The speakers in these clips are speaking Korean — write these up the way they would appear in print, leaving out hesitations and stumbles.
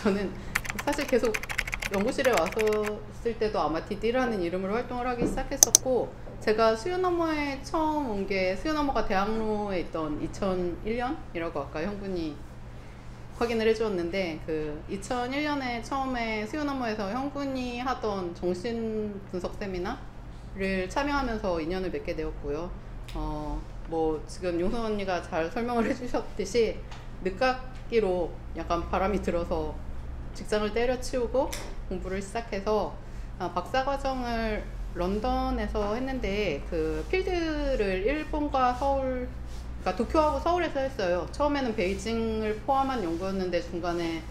저는 사실 계속 연구실에 왔었을 때도 아마 디디라는 이름으로 활동을 하기 시작했었고, 제가 수요너머에 처음 온 게 수요너머가 대학로에 있던 2001년이라고 아까 형군이 확인을 해주었는데, 그 2001년에 처음에 수요너머에서 형군이 하던 정신분석 세미나를 참여하면서 인연을 맺게 되었고요. 뭐 지금 용선 언니가 잘 설명을 해주셨듯이 늦깎이로 약간 바람이 들어서 직장을 때려치우고 공부를 시작해서 박사과정을 런던에서 했는데, 그 필드를 일본과 서울, 그러니까 도쿄하고 서울에서 했어요. 처음에는 베이징을 포함한 연구였는데 중간에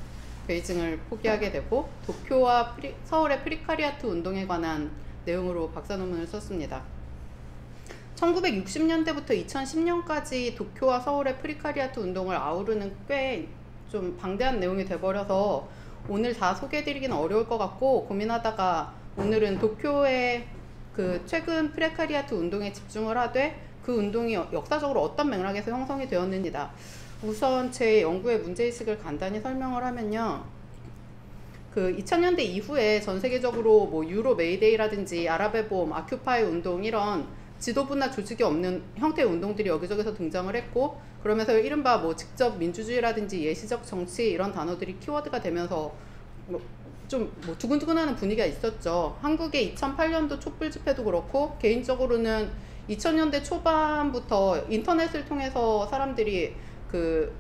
베이징을 포기하게 되고, 도쿄와 서울의 프리카리아트 운동에 관한 내용으로 박사 논문을 썼습니다. 1960년대부터 2010년까지 도쿄와 서울의 프리카리아트 운동을 아우르는 꽤 좀 방대한 내용이 돼버려서 오늘 다 소개해드리기는 어려울 것 같고, 고민하다가 오늘은 도쿄의 그 최근 프리카리아트 운동에 집중을 하되, 그 운동이 역사적으로 어떤 맥락에서 형성이 되었는지다. 우선 제 연구의 문제의식을 간단히 설명을 하면요, 그 2000년대 이후에 전 세계적으로 뭐 유로 메이데이라든지 아랍의 봄, 아큐파이 운동, 이런 지도부나 조직이 없는 형태의 운동들이 여기저기서 등장을 했고, 그러면서 이른바 뭐 직접 민주주의라든지 예시적 정치, 이런 단어들이 키워드가 되면서 좀 뭐 두근두근하는 분위기가 있었죠. 한국의 2008년도 촛불 집회도 그렇고, 개인적으로는 2000년대 초반부터 인터넷을 통해서 사람들이 그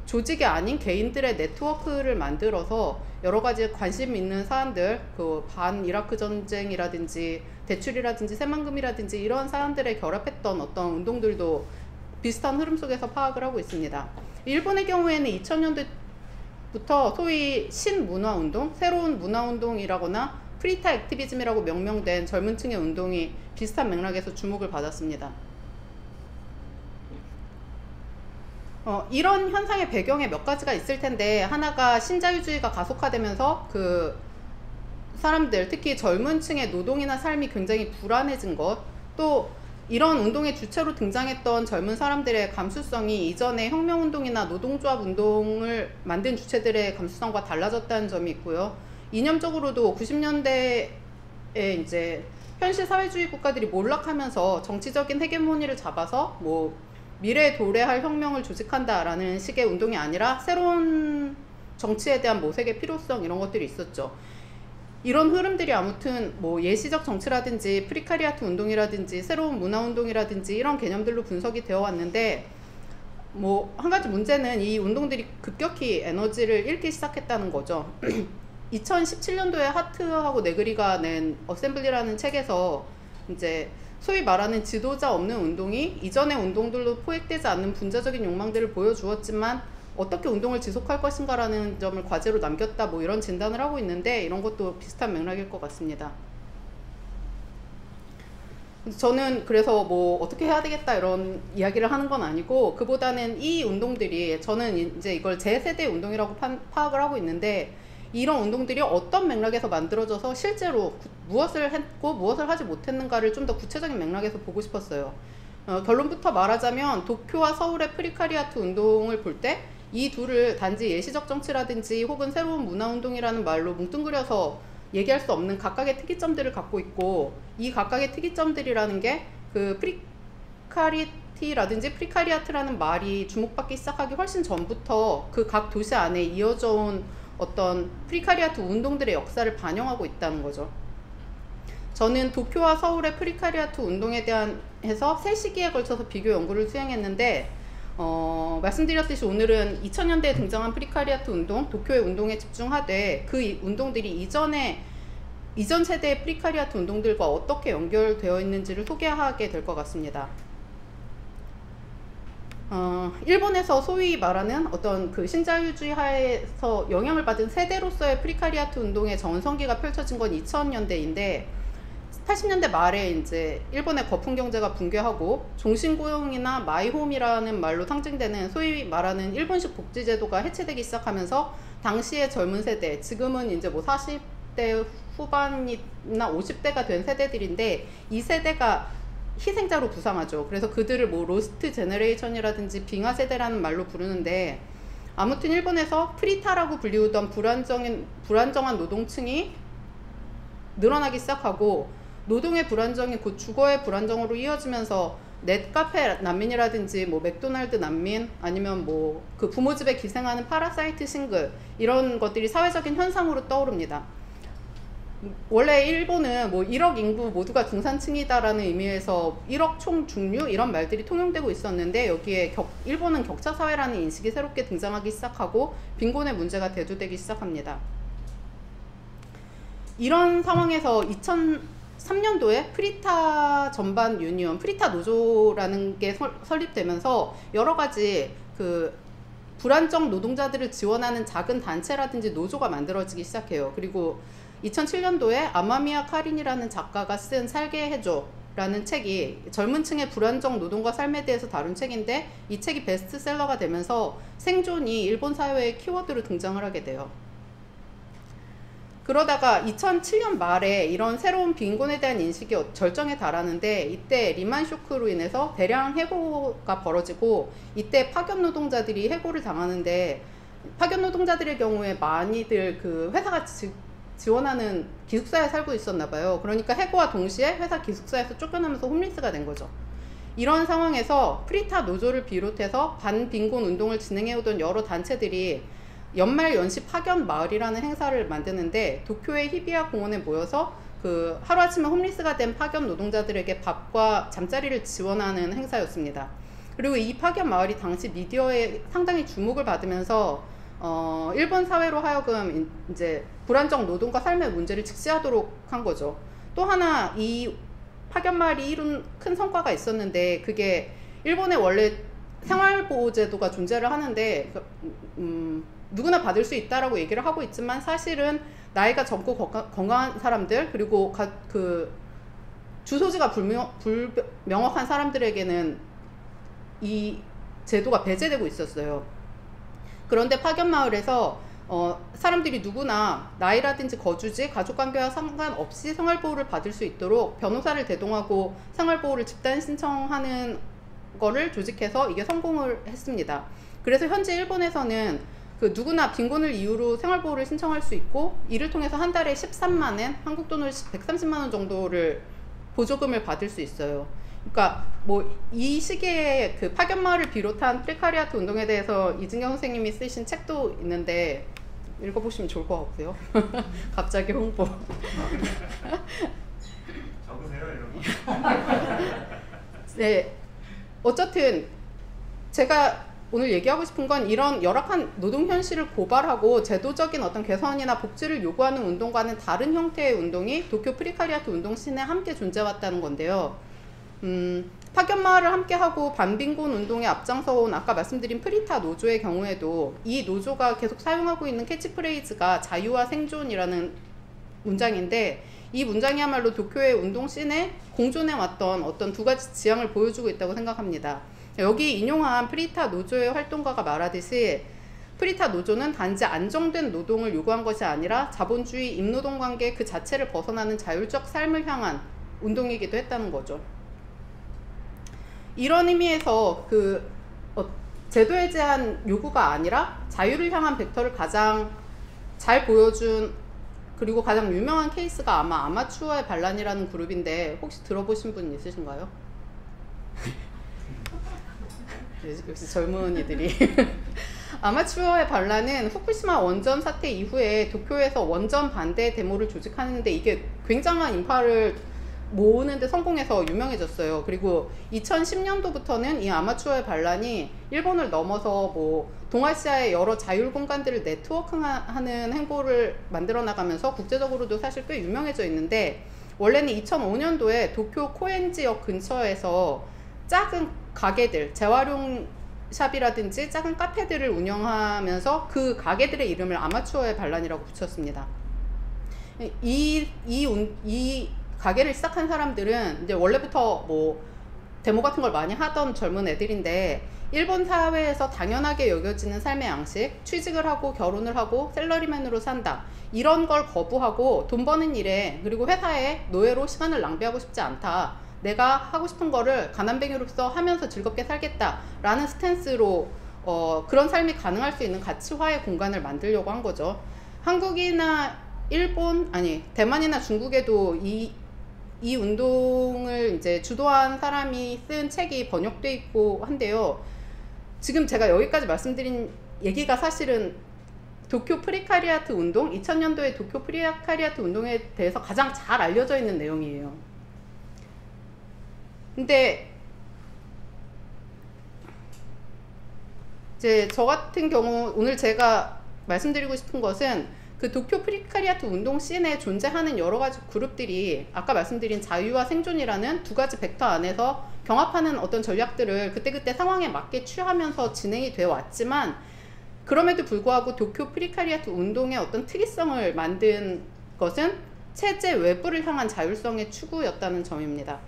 조직이 아닌 개인들의 네트워크를 만들어서 여러 가지 관심 있는 사람들, 그 반 이라크 전쟁이라든지 대출이라든지 새만금이라든지 이런 사람들의 결합했던 어떤 운동들도 비슷한 흐름 속에서 파악을 하고 있습니다. 일본의 경우에는 2000년대부터 소위 신문화운동, 새로운 문화운동이라거나 프리타 액티비즘이라고 명명된 젊은 층의 운동이 비슷한 맥락에서 주목을 받았습니다. 이런 현상의 배경에 몇 가지가 있을 텐데, 하나가 신자유주의가 가속화되면서 그 사람들, 특히 젊은 층의 노동이나 삶이 굉장히 불안해진 것, 또 이런 운동의 주체로 등장했던 젊은 사람들의 감수성이 이전의 혁명운동이나 노동조합 운동을 만든 주체들의 감수성과 달라졌다는 점이 있고요. 이념적으로도 90년대에 이제 현실 사회주의 국가들이 몰락하면서 정치적인 헤게모니를 잡아서 뭐 미래에 도래할 혁명을 조직한다라는 식의 운동이 아니라 새로운 정치에 대한 모색의 필요성, 이런 것들이 있었죠. 이런 흐름들이 아무튼 뭐 예시적 정치라든지 프리카리아트 운동이라든지 새로운 문화운동이라든지 이런 개념들로 분석이 되어 왔는데, 뭐 한 가지 문제는 이 운동들이 급격히 에너지를 잃기 시작했다는 거죠. 2017년도에 하트하고 네그리가 낸 어셈블리라는 책에서 이제 소위 말하는 지도자 없는 운동이 이전의 운동들로 포획되지 않는 분자적인 욕망들을 보여주었지만 어떻게 운동을 지속할 것인가라는 점을 과제로 남겼다, 뭐 이런 진단을 하고 있는데, 이런 것도 비슷한 맥락일 것 같습니다. 저는 그래서 뭐 어떻게 해야 되겠다 이런 이야기를 하는 건 아니고, 그보다는 이 운동들이, 저는 이제 이걸 제 세대의 운동이라고 파악을 하고 있는데, 이런 운동들이 어떤 맥락에서 만들어져서 실제로 무엇을 했고 무엇을 하지 못했는가를 좀 더 구체적인 맥락에서 보고 싶었어요. 결론부터 말하자면 도쿄와 서울의 프리카리아트 운동을 볼 때 이 둘을 단지 예시적 정치라든지 혹은 새로운 문화운동이라는 말로 뭉뚱그려서 얘기할 수 없는 각각의 특이점들을 갖고 있고, 이 각각의 특이점들이라는 게 그 프리카리티라든지 프리카리아트라는 말이 주목받기 시작하기 훨씬 전부터 그 각 도시 안에 이어져 온 어떤 프리카리아트 운동들의 역사를 반영하고 있다는 거죠. 저는 도쿄와 서울의 프리카리아트 운동에 대한 해서 세 시기에 걸쳐서 비교 연구를 수행했는데, 말씀드렸듯이 오늘은 2000년대에 등장한 프리카리아트 운동, 도쿄의 운동에 집중하되 그 운동들이 이전 세대의 프리카리아트 운동들과 어떻게 연결되어 있는지를 소개하게 될 것 같습니다. 일본에서 소위 말하는 어떤 그 신자유주의 하에서 영향을 받은 세대로서의 프리카리아트 운동의 전성기가 펼쳐진 건 2000년대인데, 80년대 말에 이제 일본의 거품 경제가 붕괴하고 종신고용이나 마이홈이라는 말로 상징되는 소위 말하는 일본식 복지제도가 해체되기 시작하면서 당시의 젊은 세대, 지금은 이제 뭐 40대 후반이나 50대가 된 세대들인데, 이 세대가 희생자로 부상하죠. 그래서 그들을 뭐 로스트 제너레이션이라든지 빙하 세대라는 말로 부르는데, 아무튼 일본에서 프리타라고 불리우던 불안정한 노동층이 늘어나기 시작하고, 노동의 불안정이 곧 주거의 불안정으로 이어지면서 넷카페 난민이라든지 뭐 맥도날드 난민, 아니면 뭐 그 부모 집에 기생하는 파라사이트 싱글, 이런 것들이 사회적인 현상으로 떠오릅니다. 원래 일본은 뭐 1억 인구 모두가 중산층이다라는 의미에서 1억 총중류 이런 말들이 통용되고 있었는데, 여기에 일본은 격차 사회라는 인식이 새롭게 등장하기 시작하고 빈곤의 문제가 대두되기 시작합니다. 이런 상황에서 2003년도에 프리타 전반 유니온, 프리타 노조라는 게 설립되면서 여러 가지 그 불안정 노동자들을 지원하는 작은 단체라든지 노조가 만들어지기 시작해요. 그리고 2007년도에 아마미야 카린이라는 작가가 쓴 살게 해줘 라는 책이 젊은 층의 불안정 노동과 삶에 대해서 다룬 책인데, 이 책이 베스트셀러가 되면서 생존이 일본 사회의 키워드로 등장을 하게 돼요. 그러다가 2007년 말에 이런 새로운 빈곤에 대한 인식이 절정에 달하는데, 이때 리만 쇼크로 인해서 대량 해고가 벌어지고, 이때 파견 노동자들이 해고를 당하는데, 파견 노동자들의 경우에 많이들 그 회사가 지원하는 기숙사에 살고 있었나 봐요. 그러니까 해고와 동시에 회사 기숙사에서 쫓겨나면서 홈리스가 된 거죠. 이런 상황에서 프리타 노조를 비롯해서 반빈곤 운동을 진행해오던 여러 단체들이 연말 연시 파견 마을이라는 행사를 만드는데, 도쿄의 히비야 공원에 모여서 그 하루아침에 홈리스가 된 파견 노동자들에게 밥과 잠자리를 지원하는 행사였습니다. 그리고 이 파견 마을이 당시 미디어에 상당히 주목을 받으면서 일본 사회로 하여금 이제 불안정 노동과 삶의 문제를 직시하도록 한 거죠. 또 하나 이 파견 마을이 이룬 큰 성과가 있었는데, 그게 일본에 원래 생활보호제도가 존재를 하는데 누구나 받을 수 있다라고 얘기를 하고 있지만, 사실은 나이가 젊고 건강한 사람들, 그리고 그 주소지가 불명확한 사람들에게는 이 제도가 배제되고 있었어요. 그런데 파견 마을에서 사람들이 누구나 나이라든지 거주지, 가족관계와 상관없이 생활보호를 받을 수 있도록 변호사를 대동하고 생활보호를 집단 신청하는 거를 조직해서 이게 성공을 했습니다. 그래서 현재 일본에서는 그 누구나 빈곤을 이유로 생활보호를 신청할 수 있고, 이를 통해서 한 달에 13만엔, 한국 돈으로 130만원 정도를 보조금을 받을 수 있어요. 그러니까 뭐 이 시기에 그 파견 마을을 비롯한 프리카리아트 운동에 대해서 이진경 선생님이 쓰신 책도 있는데 읽어보시면 좋을 것 같고요. 갑자기 홍보. 적으세요, 여러분. 네, 어쨌든 제가 오늘 얘기하고 싶은 건, 이런 열악한 노동 현실을 고발하고 제도적인 어떤 개선이나 복지를 요구하는 운동과는 다른 형태의 운동이 도쿄 프리카리아트 운동 씬에 함께 존재해왔다는 건데요. 파견 마을을 함께하고 반빈곤 운동에 앞장서온 아까 말씀드린 프리타 노조의 경우에도 이 노조가 계속 사용하고 있는 캐치프레이즈가 자유와 생존이라는 문장인데, 이 문장이야말로 도쿄의 운동 씬에 공존해왔던 어떤 두 가지 지향을 보여주고 있다고 생각합니다. 여기 인용한 프리타 노조의 활동가가 말하듯이, 프리타 노조는 단지 안정된 노동을 요구한 것이 아니라 자본주의 임노동 관계 그 자체를 벗어나는 자율적 삶을 향한 운동이기도 했다는 거죠. 이런 의미에서 그 제도에 대한 요구가 아니라 자유를 향한 벡터를 가장 잘 보여준, 그리고 가장 유명한 케이스가 아마 아마추어의 반란이라는 그룹인데, 혹시 들어보신 분 있으신가요? 역시 젊은이들이. 아마추어의 반란은 후쿠시마 원전 사태 이후에 도쿄에서 원전 반대 데모를 조직하는데, 이게 굉장한 인파를 모으는데 성공해서 유명해졌어요. 그리고 2010년도부터는 이 아마추어의 반란이 일본을 넘어서 뭐 동아시아의 여러 자율 공간들을 네트워킹하는 행보를 만들어 나가면서 국제적으로도 사실 꽤 유명해져 있는데, 원래는 2005년도에 도쿄 코엔지역 근처에서 작은 가게들, 재활용 샵이라든지 작은 카페들을 운영하면서 그 가게들의 이름을 아마추어의 반란이라고 붙였습니다. 이 가게를 시작한 사람들은 이제 원래부터 뭐 데모 같은 걸 많이 하던 젊은 애들인데, 일본 사회에서 당연하게 여겨지는 삶의 양식, 취직을 하고 결혼을 하고 샐러리맨으로 산다, 이런 걸 거부하고 돈 버는 일에, 그리고 회사에 노예로 시간을 낭비하고 싶지 않다, 내가 하고 싶은 거를 가난뱅이로서 하면서 즐겁게 살겠다 라는 스탠스로 그런 삶이 가능할 수 있는 가치화의 공간을 만들려고 한 거죠. 한국이나 일본, 아니 대만이나 중국에도 이 운동을 이제 주도한 사람이 쓴 책이 번역돼 있고 한데요. 지금 제가 여기까지 말씀드린 얘기가 사실은 도쿄 프리카리아트 운동, 2000년도의 도쿄 프리카리아트 운동에 대해서 가장 잘 알려져 있는 내용이에요. 근데 이제 저 같은 경우 오늘 제가 말씀드리고 싶은 것은 그 도쿄 프리카리아트 운동 씬에 존재하는 여러 가지 그룹들이 아까 말씀드린 자유와 생존이라는 두 가지 벡터 안에서 경합하는 어떤 전략들을 그때그때 상황에 맞게 취하면서 진행이 되어 왔지만, 그럼에도 불구하고 도쿄 프리카리아트 운동의 어떤 특이성을 만든 것은 체제 외부를 향한 자율성의 추구였다는 점입니다.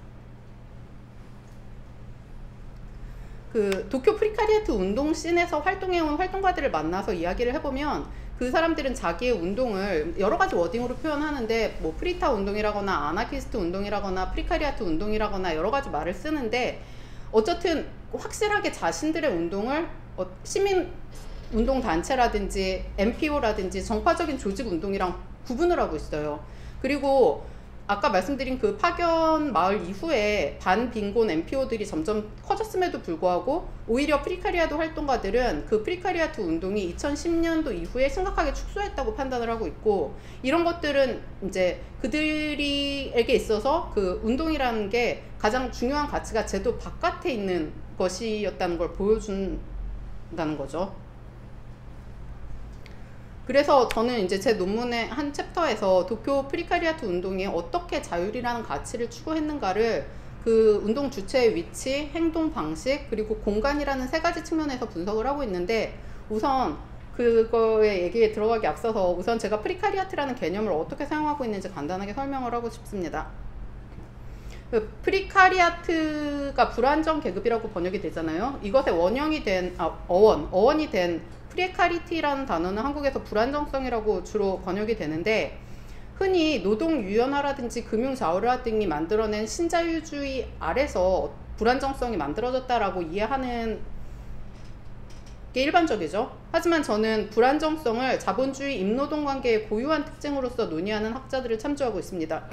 그 도쿄 프리카리아트 운동 씬에서 활동해온 활동가들을 만나서 이야기를 해보면 그 사람들은 자기의 운동을 여러 가지 워딩으로 표현하는데 뭐 프리타 운동이라거나 아나키스트 운동이라거나 프리카리아트 운동이라거나 여러 가지 말을 쓰는데, 어쨌든 확실하게 자신들의 운동을 시민 운동 단체라든지 NPO라든지 정파적인 조직 운동이랑 구분을 하고 있어요. 그리고 아까 말씀드린 그 파견 마을 이후에 반빈곤 NPO들이 점점 커졌음에도 불구하고 오히려 프리카리아트 활동가들은 그 프리카리아트 운동이 2010년도 이후에 심각하게 축소했다고 판단을 하고 있고, 이런 것들은 이제 그들에게 있어서 그 운동이라는 게 가장 중요한 가치가 제도 바깥에 있는 것이었다는 걸 보여준다는 거죠. 그래서 저는 이제 제 논문의 한 챕터에서 도쿄 프리카리아트 운동이 어떻게 자율이라는 가치를 추구했는가를 그 운동 주체의 위치, 행동 방식, 그리고 공간이라는 세 가지 측면에서 분석을 하고 있는데, 우선 그거의 얘기에 들어가기 앞서서 우선 제가 프리카리아트라는 개념을 어떻게 사용하고 있는지 간단하게 설명을 하고 싶습니다. 그 프리카리아트가 불안정 계급이라고 번역이 되잖아요. 이것의 원형이 된 어원이 된 프리카리티라는 단어는 한국에서 불안정성이라고 주로 번역이 되는데, 흔히 노동 유연화라든지 금융 자유화 등이 만들어낸 신자유주의 아래서 불안정성이 만들어졌다라고 이해하는 게 일반적이죠. 하지만 저는 불안정성을 자본주의 임노동 관계의 고유한 특징으로서 논의하는 학자들을 참조하고 있습니다.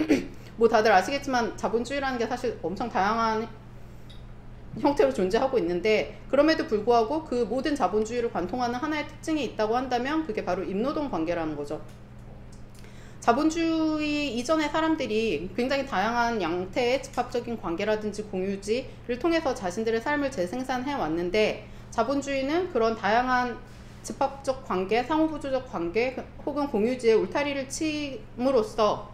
뭐 다들 아시겠지만 자본주의라는 게 사실 엄청 다양한 형태로 존재하고 있는데, 그럼에도 불구하고 그 모든 자본주의를 관통하는 하나의 특징이 있다고 한다면 그게 바로 임노동 관계라는 거죠. 자본주의 이전의 사람들이 굉장히 다양한 양태의 집합적인 관계라든지 공유지를 통해서 자신들의 삶을 재생산해 왔는데, 자본주의는 그런 다양한 집합적 관계, 상호구조적 관계 혹은 공유지에 울타리를 침으로써,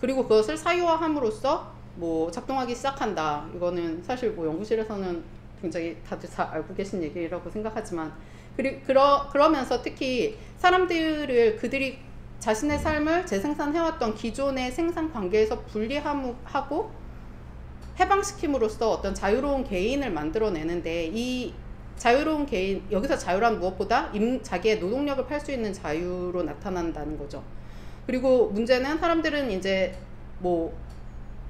그리고 그것을 사유화함으로써 뭐 작동하기 시작한다. 이거는 사실 뭐 연구실에서는 굉장히 다들 잘 알고 계신 얘기라고 생각하지만, 그러면서 특히 사람들을 그들이 자신의 삶을 재생산해왔던 기존의 생산 관계에서 분리하고 해방시킴으로써 어떤 자유로운 개인을 만들어내는데, 이 자유로운 개인, 여기서 자유란 무엇보다 자기의 노동력을 팔 수 있는 자유로 나타난다는 거죠. 그리고 문제는 사람들은 이제 뭐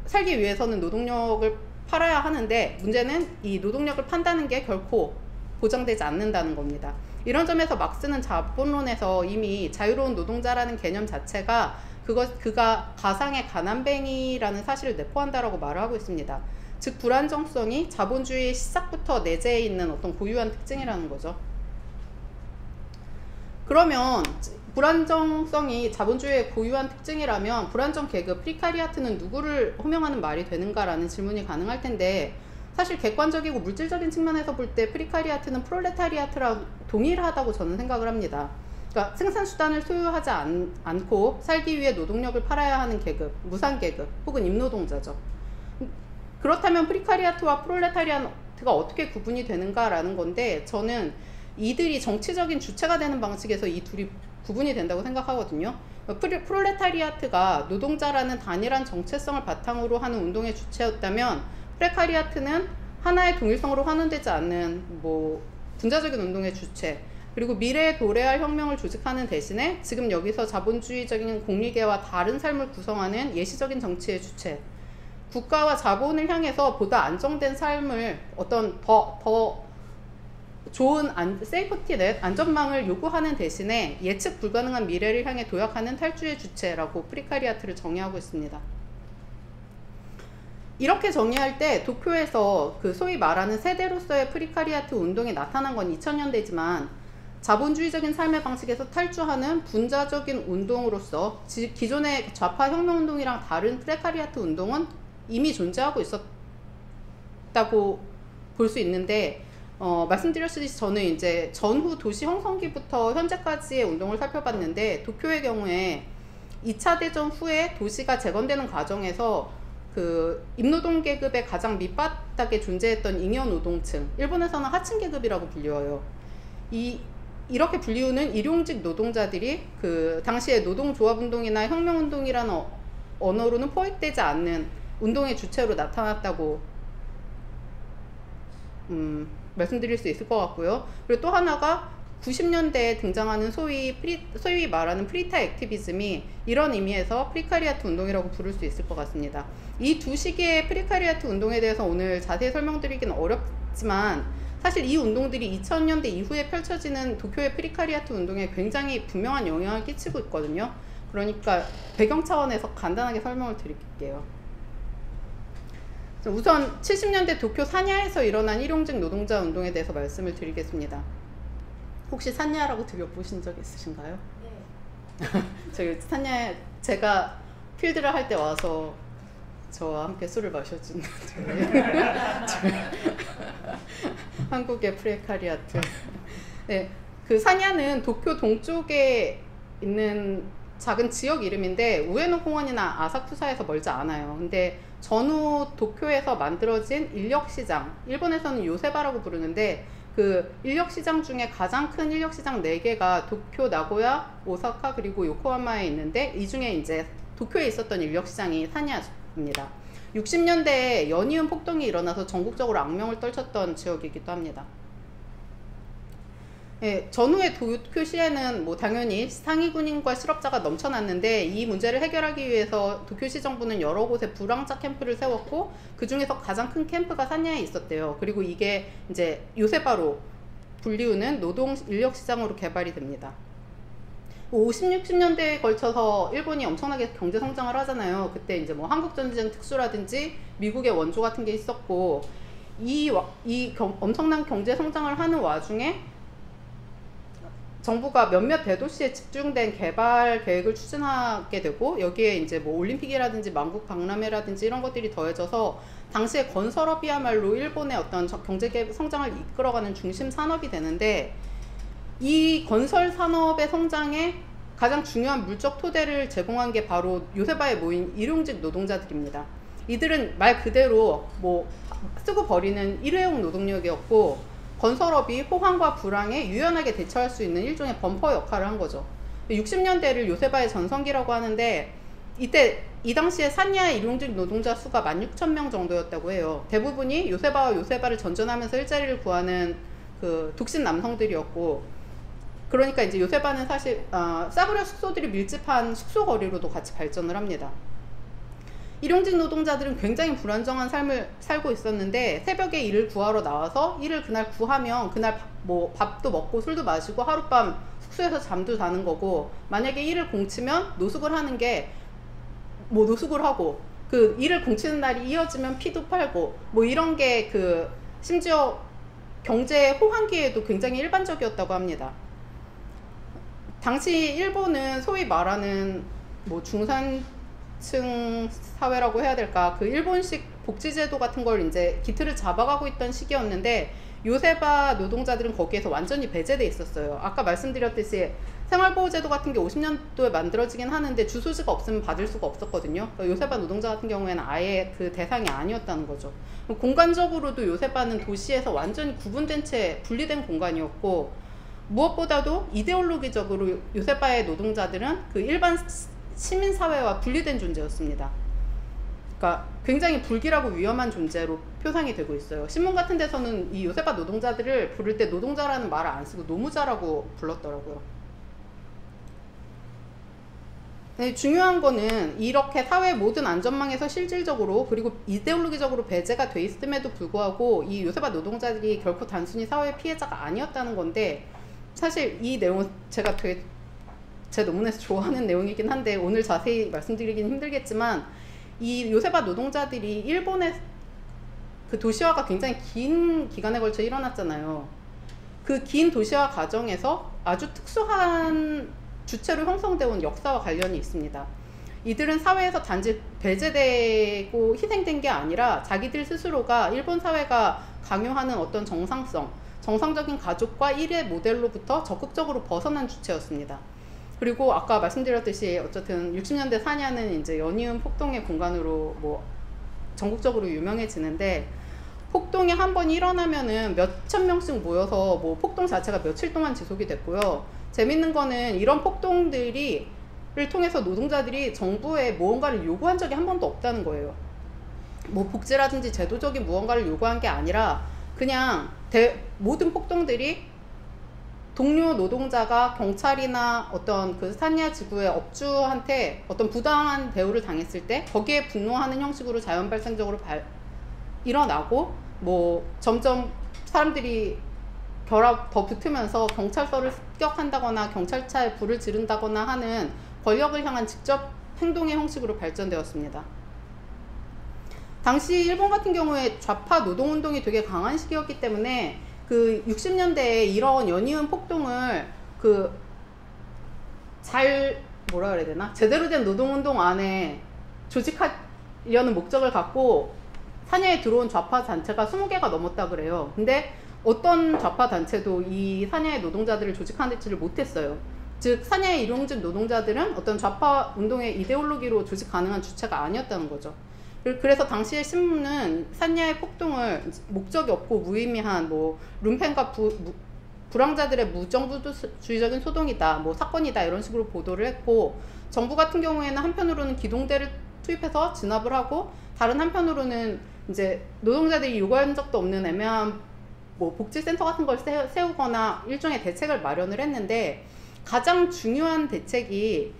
살기 위해서는 노동력을 팔아야 하는데, 문제는 이 노동력을 판다는 게 결코 보장되지 않는다는 겁니다. 이런 점에서 막스는 자본론에서 이미 자유로운 노동자라는 개념 자체가 그가 가상의 가난뱅이라는 사실을 내포한다라고 말을 하고 있습니다. 즉 불안정성이 자본주의의 시작부터 내재해 있는 어떤 고유한 특징이라는 거죠. 그러면 불안정성이 자본주의의 고유한 특징이라면 불안정 계급, 프리카리아트는 누구를 호명하는 말이 되는가라는 질문이 가능할 텐데, 사실 객관적이고 물질적인 측면에서 볼 때 프리카리아트는 프롤레타리아트랑 동일하다고 저는 생각을 합니다. 그러니까 생산수단을 소유하지 않고 살기 위해 노동력을 팔아야 하는 계급, 무상계급 혹은 임노동자죠. 그렇다면 프리카리아트와 프롤레타리아트가 어떻게 구분이 되는가라는 건데, 저는 이들이 정치적인 주체가 되는 방식에서 이 둘이 구분이 된다고 생각하거든요. 프롤레타리아트가 노동자라는 단일한 정체성을 바탕으로 하는 운동의 주체였다면, 프레카리아트는 하나의 동일성으로 환원되지 않는 뭐 분자적인 운동의 주체, 그리고 미래에 도래할 혁명을 조직하는 대신에 지금 여기서 자본주의적인 공리계와 다른 삶을 구성하는 예시적인 정치의 주체, 국가와 자본을 향해서 보다 안정된 삶을 어떤 더 좋은 세이프티넷, 안전망을 요구하는 대신에 예측 불가능한 미래를 향해 도약하는 탈주의 주체라고 프리카리아트를 정의하고 있습니다. 이렇게 정의할 때 도쿄에서 그 소위 말하는 세대로서의 프리카리아트 운동이 나타난 건 2000년대지만 자본주의적인 삶의 방식에서 탈주하는 분자적인 운동으로서 기존의 좌파 혁명운동이랑 다른 프레카리아트 운동은 이미 존재하고 있었다고 볼 수 있는데, 말씀드렸듯이 저는 이제 전후 도시 형성기부터 현재까지의 운동을 살펴봤는데, 도쿄의 경우에 2차 대전 후에 도시가 재건되는 과정에서 그 임노동 계급의 가장 밑바닥에 존재했던 잉여 노동층, 일본에서는 하층 계급이라고 불려요. 이렇게 불리우는 일용직 노동자들이 그 당시에 노동조합운동이나 혁명운동이라는 언어로는 포획되지 않는 운동의 주체로 나타났다고 말씀드릴 수 있을 것 같고요. 그리고 또 하나가 90년대에 등장하는 소위 말하는 프리타 액티비즘이 이런 의미에서 프리카리아트 운동이라고 부를 수 있을 것 같습니다. 이 두 시기의 프리카리아트 운동에 대해서 오늘 자세히 설명드리기는 어렵지만 사실 이 운동들이 2000년대 이후에 펼쳐지는 도쿄의 프리카리아트 운동에 굉장히 분명한 영향을 끼치고 있거든요. 그러니까 배경 차원에서 간단하게 설명을 드릴게요. 우선 70년대 도쿄 사냐에서 일어난 일용직 노동자 운동에 대해서 말씀을 드리겠습니다. 혹시 사냐라고 들어보신 적 있으신가요? 네. 저희 사냐에 제가 필드를 할 때 와서 저와 함께 술을 마셔준 한국의 프레카리아트. 네, 그 사냐는 도쿄 동쪽에 있는 작은 지역 이름인데 우에노 공원이나 아사쿠사에서 멀지 않아요. 근데 전후 도쿄에서 만들어진 인력시장, 일본에서는 요세바라고 부르는데 그 인력시장 중에 가장 큰 인력시장 4개가 도쿄, 나고야, 오사카 그리고 요코하마에 있는데 이 중에 이제 도쿄에 있었던 인력시장이 사냐입니다. 60년대에 연이은 폭동이 일어나서 전국적으로 악명을 떨쳤던 지역이기도 합니다. 예, 전후의 도쿄시에는 뭐 당연히 상위 군인과 실업자가 넘쳐났는데 이 문제를 해결하기 위해서 도쿄시 정부는 여러 곳에 불황자 캠프를 세웠고 그 중에서 가장 큰 캠프가 사냐에 있었대요. 그리고 이게 이제 요세바로 불리우는 노동 인력시장으로 개발이 됩니다. 50, 60년대에 걸쳐서 일본이 엄청나게 경제 성장을 하잖아요. 그때 이제 뭐 한국전쟁 특수라든지 미국의 원조 같은 게 있었고 엄청난 경제 성장을 하는 와중에 정부가 몇몇 대도시에 집중된 개발 계획을 추진하게 되고 여기에 이제 뭐 올림픽이라든지 만국 박람회라든지 이런 것들이 더해져서 당시에 건설업이야말로 일본의 어떤 경제 성장을 이끌어가는 중심 산업이 되는데 이 건설 산업의 성장에 가장 중요한 물적 토대를 제공한 게 바로 요세바에 모인 일용직 노동자들입니다. 이들은 말 그대로 뭐 쓰고 버리는 일회용 노동력이었고 건설업이 호황과 불황에 유연하게 대처할 수 있는 일종의 범퍼 역할을 한 거죠. 60년대를 요세바의 전성기라고 하는데 이때 이 당시에 사냐의 일용직 노동자 수가 16,000명 정도였다고 해요. 대부분이 요세바와 요세바를 전전하면서 일자리를 구하는 그 독신 남성들이었고 그러니까 이제 요세바는 사실 싸구려 숙소들이 밀집한 숙소 거리로도 같이 발전을 합니다. 일용직 노동자들은 굉장히 불안정한 삶을 살고 있었는데 새벽에 일을 구하러 나와서 일을 그날 구하면 그날 뭐 밥도 먹고 술도 마시고 하룻밤 숙소에서 잠도 자는 거고 만약에 일을 공치면 노숙을 하는 게 뭐 노숙을 하고 그 일을 공치는 날이 이어지면 피도 팔고 뭐 이런 게 그 심지어 경제 호황기에도 굉장히 일반적이었다고 합니다. 당시 일본은 소위 말하는 뭐 중산층 사회라고 해야 될까 그 일본식 복지제도 같은 걸 이제 기틀을 잡아가고 있던 시기였는데 요세바 노동자들은 거기에서 완전히 배제돼 있었어요. 아까 말씀드렸듯이 생활보호제도 같은 게 50년도에 만들어지긴 하는데 주소지가 없으면 받을 수가 없었거든요. 그러니까 요세바 노동자 같은 경우에는 아예 그 대상이 아니었다는 거죠. 공간적으로도 요세바는 도시에서 완전히 구분된 채 분리된 공간이었고 무엇보다도 이데올로기적으로 요세바의 노동자들은 그 일반 시민사회와 분리된 존재였습니다. 그러니까 굉장히 불길하고 위험한 존재로 표상이 되고 있어요. 신문 같은 데서는 이 요세바 노동자들을 부를 때 노동자라는 말을 안 쓰고 노무자라고 불렀더라고요. 네, 중요한 거는 이렇게 사회 모든 안전망에서 실질적으로 그리고 이데올로기적으로 배제가 돼 있음에도 불구하고 이 요새바 노동자들이 결코 단순히 사회 피해자가 아니었다는 건데, 사실 이 내용은 제가 되게 제 논문에서 좋아하는 내용이긴 한데 오늘 자세히 말씀드리긴 힘들겠지만, 이 요새바 노동자들이 일본의 그 도시화가 굉장히 긴 기간에 걸쳐 일어났잖아요. 그 긴 도시화 과정에서 아주 특수한 주체로 형성되어 온 역사와 관련이 있습니다. 이들은 사회에서 단지 배제되고 희생된 게 아니라 자기들 스스로가 일본 사회가 강요하는 어떤 정상적인 가족과 일의 모델로부터 적극적으로 벗어난 주체였습니다. 그리고 아까 말씀드렸듯이 어쨌든 60년대 사냐는 이제 연이은 폭동의 공간으로 뭐 전국적으로 유명해지는데, 폭동이 한 번 일어나면은 몇천 명씩 모여서 뭐 폭동 자체가 며칠 동안 지속이 됐고요. 재밌는 거는 이런 폭동들을 통해서 노동자들이 정부에 무언가를 요구한 적이 한 번도 없다는 거예요. 뭐 복지라든지 제도적인 무언가를 요구한 게 아니라 그냥 모든 폭동들이 동료 노동자가 경찰이나 어떤 그 산야 지구의 업주한테 어떤 부당한 대우를 당했을 때 거기에 분노하는 형식으로 자연 발생적으로 일어나고, 뭐 점점 사람들이 결합 더 붙으면서 경찰서를 습격한다거나 경찰차에 불을 지른다거나 하는 권력을 향한 직접 행동의 형식으로 발전되었습니다. 당시 일본 같은 경우에 좌파 노동운동이 되게 강한 시기였기 때문에 그 60년대에 이런 연이은 폭동을 뭐라 그래야 되나? 제대로 된 노동운동 안에 조직하려는 목적을 갖고 산야에 들어온 좌파 단체가 20개가 넘었다 그래요. 근데 어떤 좌파 단체도 이 산야의 노동자들을 조직하지를 못했어요. 즉 산야의 일용직 노동자들은 어떤 좌파 운동의 이데올로기로 조직 가능한 주체가 아니었다는 거죠. 그래서 당시의 신문은 산야의 폭동을 목적이 없고 무의미한 뭐 룸펜과 불황자들의 무정부주의적인 소동이다, 뭐 사건이다, 이런 식으로 보도를 했고, 정부 같은 경우에는 한편으로는 기동대를 투입해서 진압을 하고, 다른 한편으로는 이제 노동자들이 요구한 적도 없는 애매한 뭐 복지센터 같은 걸 세우거나 일종의 대책을 마련을 했는데, 가장 중요한 대책이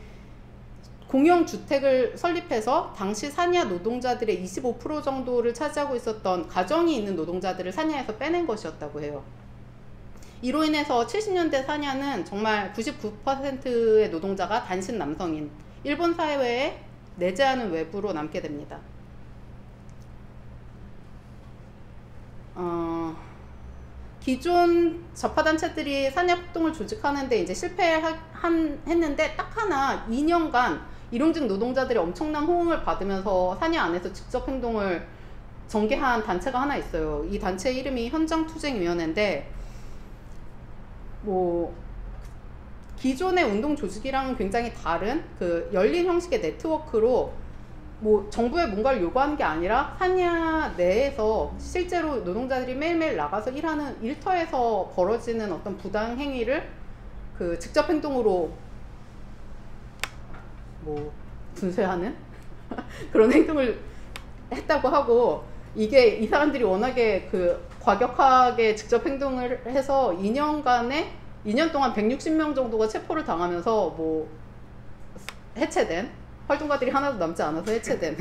공영주택을 설립해서 당시 산야 노동자들의 25% 정도를 차지하고 있었던 가정이 있는 노동자들을 산야에서 빼낸 것이었다고 해요. 이로 인해서 70년대 산야는 정말 99%의 노동자가 단신 남성인 일본 사회에 내재하는 외부로 남게 됩니다. 기존 좌파단체들이 산야폭동을 조직하는데 이제 실패했는데, 딱 하나 2년간 일용직 노동자들이 엄청난 호응을 받으면서 산야 안에서 직접 행동을 전개한 단체가 하나 있어요. 이 단체 이름이 현장투쟁위원회인데, 뭐 기존의 운동 조직이랑은 굉장히 다른 그 열린 형식의 네트워크로 뭐 정부에 뭔가를 요구하는 게 아니라 산야 내에서 실제로 노동자들이 매일매일 나가서 일하는 일터에서 벌어지는 어떤 부당 행위를 그 직접 행동으로 뭐 분쇄하는 그런 행동을 했다고 하고, 이게 이 사람들이 워낙에 그 과격하게 직접 행동을 해서 2년 동안 160명 정도가 체포를 당하면서 뭐 해체된, 활동가들이 하나도 남지 않아서 해체된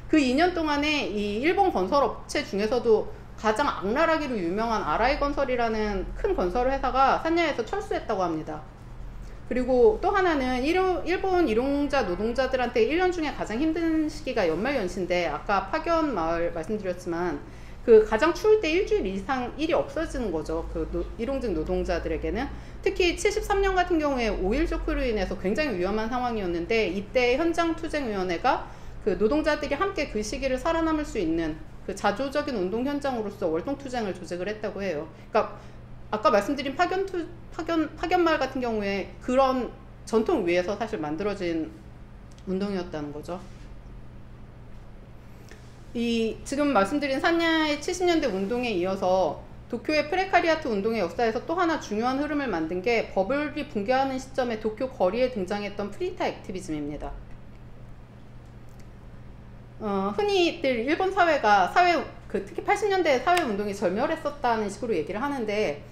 그 2년 동안에 이 일본 건설업체 중에서도 가장 악랄하기로 유명한 아라이 건설이라는 큰 건설 회사가 산야에서 철수했다고 합니다. 그리고 또 하나는 일본 일용자 노동자들한테 1년 중에 가장 힘든 시기가 연말연시인데, 아까 파견 마을 말씀드렸지만 그 가장 추울 때 일주일 이상 일이 없어지는 거죠. 그 일용직 노동자들에게는. 특히 73년 같은 경우에 오일 쇼크로 인해서 굉장히 위험한 상황이었는데, 이때 현장투쟁위원회가 그 노동자들이 함께 그 시기를 살아남을 수 있는 그 자조적인 운동 현장으로서 월동투쟁을 조직을 했다고 해요. 그러니까 아까 말씀드린 파견마을 같은 경우에 그런 전통 위에서 사실 만들어진 운동이었다는 거죠. 이 지금 말씀드린 산야의 70년대 운동에 이어서 도쿄의 프레카리아트 운동의 역사에서 또 하나 중요한 흐름을 만든 게 버블이 붕괴하는 시점에 도쿄 거리에 등장했던 프리타 액티비즘입니다. 흔히들 일본 사회가 특히 80년대 사회운동이 절멸했었다는 식으로 얘기를 하는데,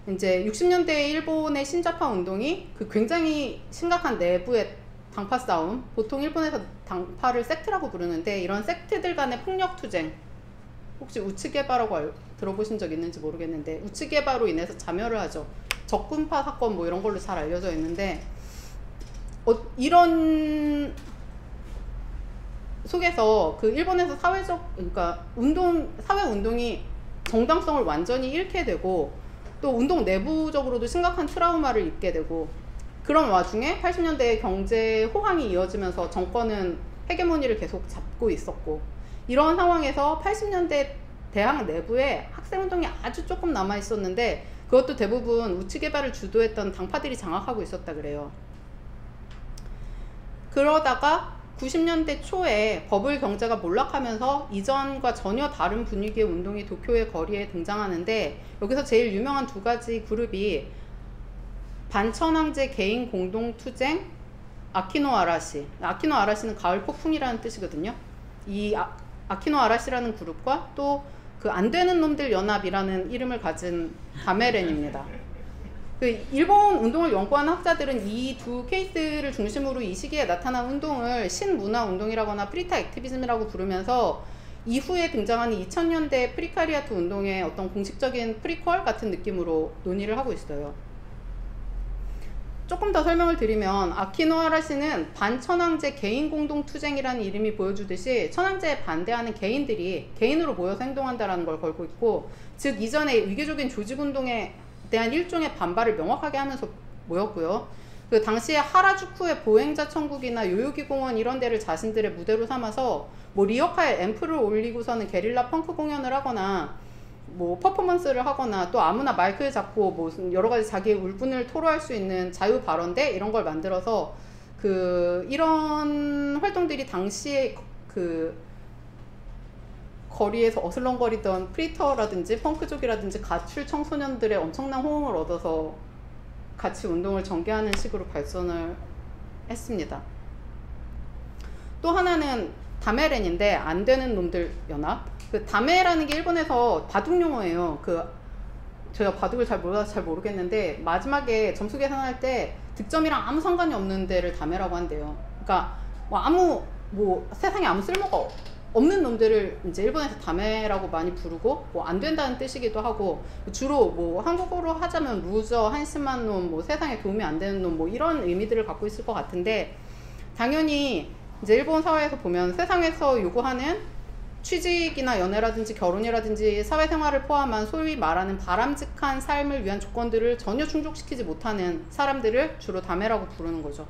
이제 60년대 일본의 신자파 운동이 그 굉장히 심각한 내부의 당파 싸움, 보통 일본에서 당파를 섹트라고 부르는데 이런 섹트들 간의 폭력 투쟁, 혹시 우츠게바라고 들어보신 적 있는지 모르겠는데 우츠게바로 인해서 자멸을 하죠. 적군파 사건 뭐 이런 걸로 잘 알려져 있는데 이런 속에서 그 일본에서 그러니까 사회 운동이 정당성을 완전히 잃게 되고 또 운동 내부적으로도 심각한 트라우마를 입게 되고 그런 와중에 80년대에 경제 호황이 이어지면서 정권은 헤게모니를 계속 잡고 있었고 이런 상황에서 80년대 대학 내부에 학생운동이 아주 조금 남아 있었는데 그것도 대부분 우츠게바를 주도했던 당파들이 장악하고 있었다 그래요. 그러다가 90년대 초에 버블 경제가 몰락하면서 이전과 전혀 다른 분위기의 운동이 도쿄의 거리에 등장하는데 여기서 제일 유명한 두 가지 그룹이 반천황제 개인 공동투쟁, 아키노 아라시. 아키노 아라시는 가을 폭풍이라는 뜻이거든요. 이 아키노 아라시라는 그룹과 또 그 안되는 놈들 연합이라는 이름을 가진 다메렌입니다. 그 일본 운동을 연구하는 학자들은 이 두 케이스를 중심으로 이 시기에 나타난 운동을 신문화 운동이라거나 프리타 액티비즘이라고 부르면서 이후에 등장하는 2000년대 프리카리아트 운동의 어떤 공식적인 프리퀄 같은 느낌으로 논의를 하고 있어요. 조금 더 설명을 드리면 아키노 아라시는 반천황제 개인 공동투쟁이라는 이름이 보여주듯이 천황제에 반대하는 개인들이 개인으로 모여서 행동한다는 걸 걸고 있고 즉 이전에 위계적인 조직운동에 대한 일종의 반발을 명확하게 하면서 모였고요. 그 당시에 하라주쿠의 보행자 천국이나 요요기 공원 이런 데를 자신들의 무대로 삼아서 뭐 리어카에 앰프를 올리고서는 게릴라 펑크 공연을 하거나 뭐 퍼포먼스를 하거나 또 아무나 마이크를 잡고 뭐 여러 가지 자기의 울분을 토로할 수 있는 자유 발언대 이런 걸 만들어서 그 이런 활동들이 당시에 그 거리에서 어슬렁거리던 프리터라든지 펑크족이라든지 가출 청소년들의 엄청난 호응을 얻어서 같이 운동을 전개하는 식으로 발전을 했습니다. 또 하나는 다메렌인데 안되는 놈들 연합. 그 다메라는 게 일본에서 바둑 용어예요. 제가 바둑을 잘 몰라서 잘 모르겠는데 마지막에 점수 계산할 때 득점이랑 아무 상관이 없는 데를 다메라고 한대요. 그러니까 뭐 세상에 아무 쓸모가 없는 놈들을 이제 일본에서 다메라고 많이 부르고 뭐 안 된다는 뜻이기도 하고 주로 뭐 한국어로 하자면 루저, 한심한 놈, 뭐 세상에 도움이 안 되는 놈 뭐 이런 의미들을 갖고 있을 것 같은데 당연히 이제 일본 사회에서 보면 세상에서 요구하는 취직이나 연애라든지 결혼이라든지 사회생활을 포함한 소위 말하는 바람직한 삶을 위한 조건들을 전혀 충족시키지 못하는 사람들을 주로 다메라고 부르는 거죠.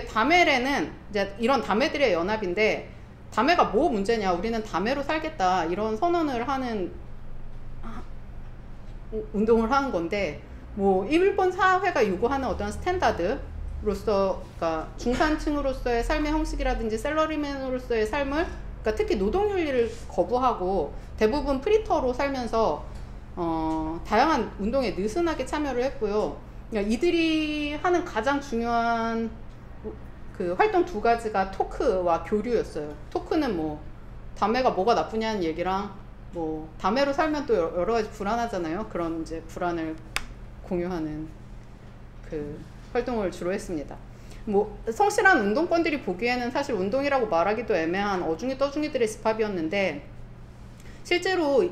다메레는 이제 이런 다메들의 연합인데 다메가 뭐 문제냐 우리는 다메로 살겠다 이런 선언을 하는 운동을 하는 건데 뭐 일본 사회가 요구하는 어떤 스탠다드로서 그러니까 중산층으로서의 삶의 형식이라든지 셀러리맨으로서의 삶을 그러니까 특히 노동윤리를 거부하고 대부분 프리터로 살면서 다양한 운동에 느슨하게 참여를 했고요. 그러니까 이들이 하는 가장 중요한 그 활동 두 가지가 토크와 교류였어요. 토크는 뭐 다메가 뭐가 나쁘냐는 얘기랑 뭐 다메로 살면 또 여러 가지 불안하잖아요. 그런 이제 불안을 공유하는 그 활동을 주로 했습니다. 뭐 성실한 운동권들이 보기에는 사실 운동이라고 말하기도 애매한 어중이 떠중이들의 집합이었는데 실제로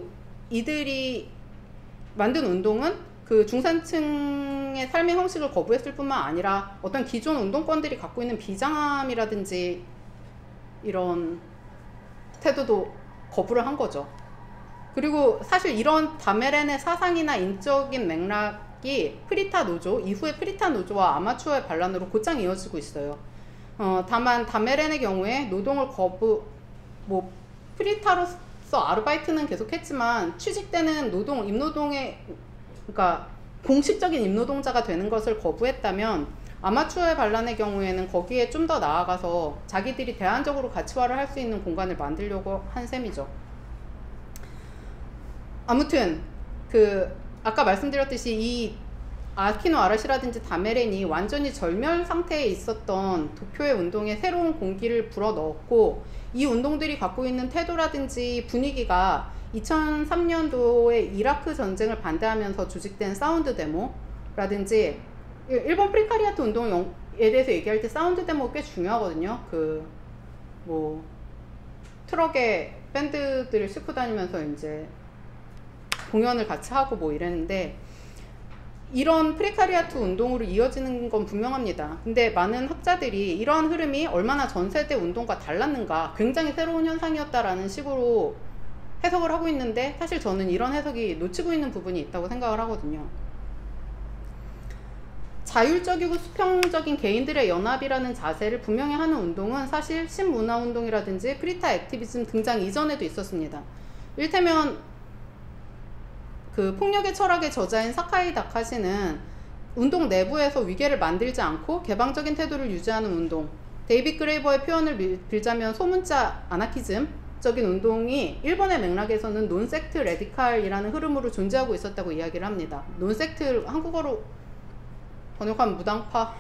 이들이 만든 운동은 그 중산층의 삶의 형식을 거부했을 뿐만 아니라 어떤 기존 운동권들이 갖고 있는 비장함이라든지 이런 태도도 거부를 한 거죠. 그리고 사실 이런 다메렌의 사상이나 인적인 맥락이 프리타 노조, 이후의 프리타 노조와 아마추어의 반란으로 곧장 이어지고 있어요. 다만 다메렌의 경우에 노동을 뭐 프리타로서 아르바이트는 계속했지만 취직 때는 임노동의 그러니까 공식적인 임노동자가 되는 것을 거부했다면 아마추어의 반란의 경우에는 거기에 좀 더 나아가서 자기들이 대안적으로 가치화를 할 수 있는 공간을 만들려고 한 셈이죠. 아무튼 아까 말씀드렸듯이 이 아키노 아라시라든지 다메렌이 완전히 절멸 상태에 있었던 도쿄의 운동에 새로운 공기를 불어넣었고 이 운동들이 갖고 있는 태도라든지 분위기가 2003년도에 이라크 전쟁을 반대하면서 조직된 사운드 데모라든지 일본 프리카리아트 운동을 대해서 얘기할 때 사운드 데모 꽤 중요하거든요. 그 뭐 트럭에 밴드들을 싣고 다니면서 이제 공연을 같이 하고 뭐 이랬는데, 이런 프리카리아트 운동으로 이어지는 건 분명합니다. 근데 많은 학자들이 이러한 흐름이 얼마나 전세대 운동과 달랐는가, 굉장히 새로운 현상이었다라는 식으로 해석을 하고 있는데, 사실 저는 이런 해석이 놓치고 있는 부분이 있다고 생각을 하거든요. 자율적이고 수평적인 개인들의 연합이라는 자세를 분명히 하는 운동은 사실 신문화운동이라든지 프리타 액티비즘 등장 이전에도 있었습니다. 이를테면 그 폭력의 철학의 저자인 사카이 다카시는 운동 내부에서 위계를 만들지 않고 개방적인 태도를 유지하는 운동, 데이빗 그레이버의 표현을 빌자면 소문자 아나키즘적인 운동이 일본의 맥락에서는 논섹트 레디칼이라는 흐름으로 존재하고 있었다고 이야기를 합니다. 논섹트 한국어로 번역하면 무당파,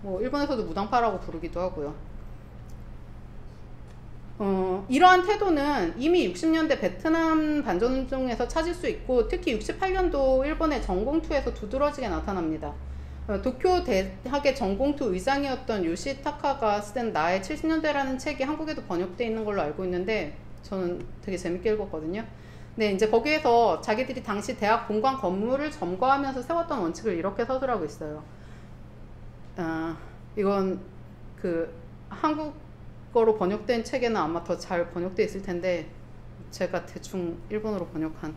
뭐 일본에서도 무당파라고 부르기도 하고요. 이러한 태도는 이미 60년대 베트남 반전운동에서 찾을 수 있고, 특히 68년도 일본의 전공투에서 두드러지게 나타납니다. 도쿄 대학의 전공투 의장이었던 요시타카가 쓴 나의 70년대라는 책이 한국에도 번역되어 있는 걸로 알고 있는데, 저는 되게 재밌게 읽었거든요. 네, 이제 거기에서 자기들이 당시 대학 본관 건물을 점거하면서 세웠던 원칙을 이렇게 서술하고 있어요. 이건 그 한국어로 번역된 책에는 아마 더 잘 번역되어 있을 텐데, 제가 대충 일본어로 번역한,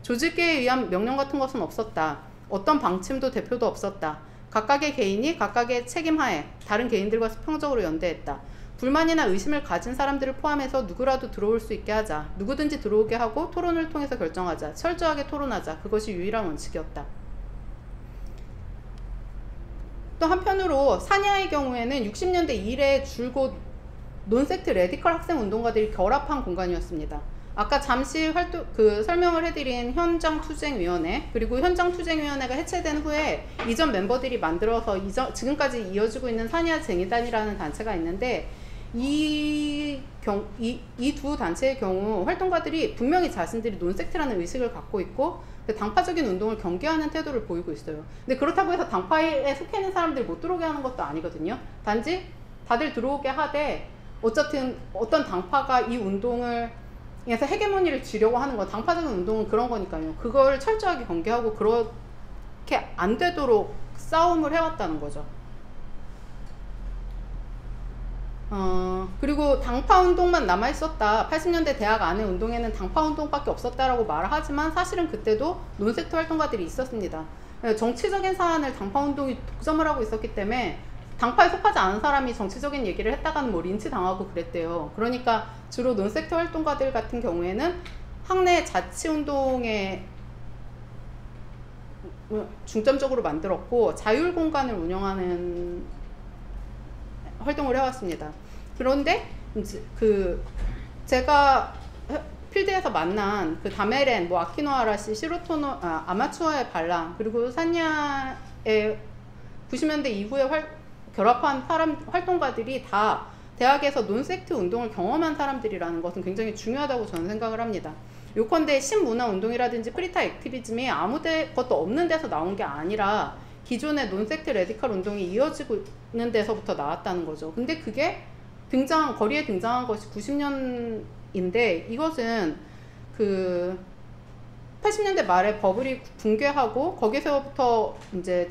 조직계에 의한 명령 같은 것은 없었다. 어떤 방침도 대표도 없었다. 각각의 개인이 각각의 책임하에 다른 개인들과 수평적으로 연대했다. 불만이나 의심을 가진 사람들을 포함해서 누구라도 들어올 수 있게 하자. 누구든지 들어오게 하고 토론을 통해서 결정하자. 철저하게 토론하자. 그것이 유일한 원칙이었다. 또 한편으로 사냐의 경우에는 60년대 이래 줄곧 논섹트 레디컬 학생 운동가들이 결합한 공간이었습니다. 아까 잠시 설명을 해드린 현장투쟁위원회, 그리고 현장투쟁위원회가 해체된 후에 이전 멤버들이 만들어서 지금까지 이어지고 있는 사냐쟁의단이라는 단체가 있는데, 이 두 단체의 경우 활동가들이 분명히 자신들이 논섹트라는 의식을 갖고 있고 당파적인 운동을 경계하는 태도를 보이고 있어요. 근데 그렇다고 해서 당파에 속해 있는 사람들이 못 들어오게 하는 것도 아니거든요. 단지 다들 들어오게 하되, 어쨌든 어떤 당파가 이 운동을 그래서 헤게모니를 쥐려고 하는 건, 당파적인 운동은 그런 거니까요. 그걸 철저하게 경계하고 그렇게 안 되도록 싸움을 해왔다는 거죠. 그리고 당파 운동만 남아있었다. 80년대 대학 안에 운동에는 당파 운동밖에 없었다라고 말을 하지만, 사실은 그때도 논섹트 활동가들이 있었습니다. 정치적인 사안을 당파 운동이 독점을 하고 있었기 때문에 당파에 속하지 않은 사람이 정치적인 얘기를 했다가는 뭐 린치 당하고 그랬대요. 그러니까 주로 논섹트 활동가들 같은 경우에는 학내 자치운동에 중점적으로 만들었고 자율 공간을 운영하는 활동을 해왔습니다. 그런데 제가 필드에서 만난 그 다메렌, 뭐 아키노하라시, 시로토노, 아마추어의 반란, 그리고 산야의 90년대 이후에 결합한 활동가들이 다 대학에서 논섹트 운동을 경험한 사람들이라는 것은 굉장히 중요하다고 저는 생각을 합니다. 요컨대 신문화 운동이라든지 프리타 액티비즘이 아무 것도 없는 데서 나온 게 아니라 기존의 논섹트 레디컬 운동이 이어지고 있는 데서부터 나왔다는 거죠. 근데 그게 거리에 등장한 것이 90년인데, 이것은 그 80년대 말에 버블이 붕괴하고 거기서부터 이제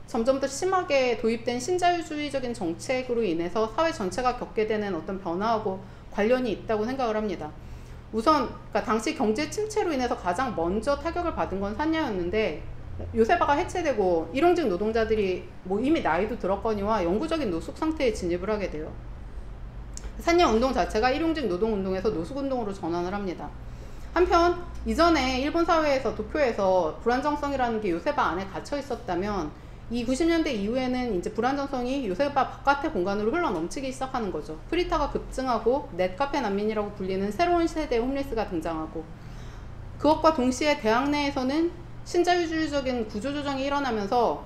점점 더 심하게 도입된 신자유주의적인 정책으로 인해서 사회 전체가 겪게 되는 어떤 변화하고 관련이 있다고 생각을 합니다. 우선 그러니까 당시 경제 침체로 인해서 가장 먼저 타격을 받은 건 산야였는데, 요새바가 해체되고 일용직 노동자들이 뭐 이미 나이도 들었거니와 영구적인 노숙 상태에 진입을 하게 돼요. 산야 운동 자체가 일용직 노동 운동에서 노숙 운동으로 전환을 합니다. 한편 이전에 일본 사회에서 도쿄에서 불안정성이라는 게 요새바 안에 갇혀 있었다면, 이 90년대 이후에는 이제 불안정성이 요새바 바깥의 공간으로 흘러 넘치기 시작하는 거죠. 프리타가 급증하고 넷카페 난민이라고 불리는 새로운 세대의 홈리스가 등장하고, 그것과 동시에 대학 내에서는 신자유주의적인 구조조정이 일어나면서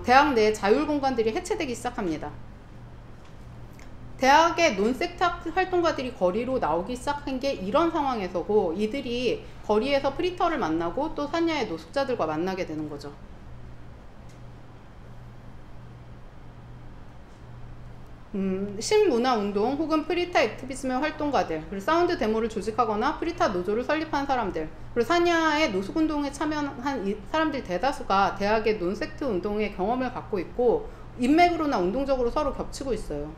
대학 내 자율 공간들이 해체되기 시작합니다. 대학의 논섹트 활동가들이 거리로 나오기 시작한 게 이런 상황에서고, 이들이 거리에서 프리터를 만나고 또 산야의 노숙자들과 만나게 되는 거죠. 신문화 운동 혹은 프리타 액티비즘의 활동가들, 그리고 사운드 데모를 조직하거나 프리타 노조를 설립한 사람들, 그리고 사냐의 노숙 운동에 참여한 이 사람들 대다수가 대학의 논섹트 운동의 경험을 갖고 있고 인맥으로나 운동적으로 서로 겹치고 있어요.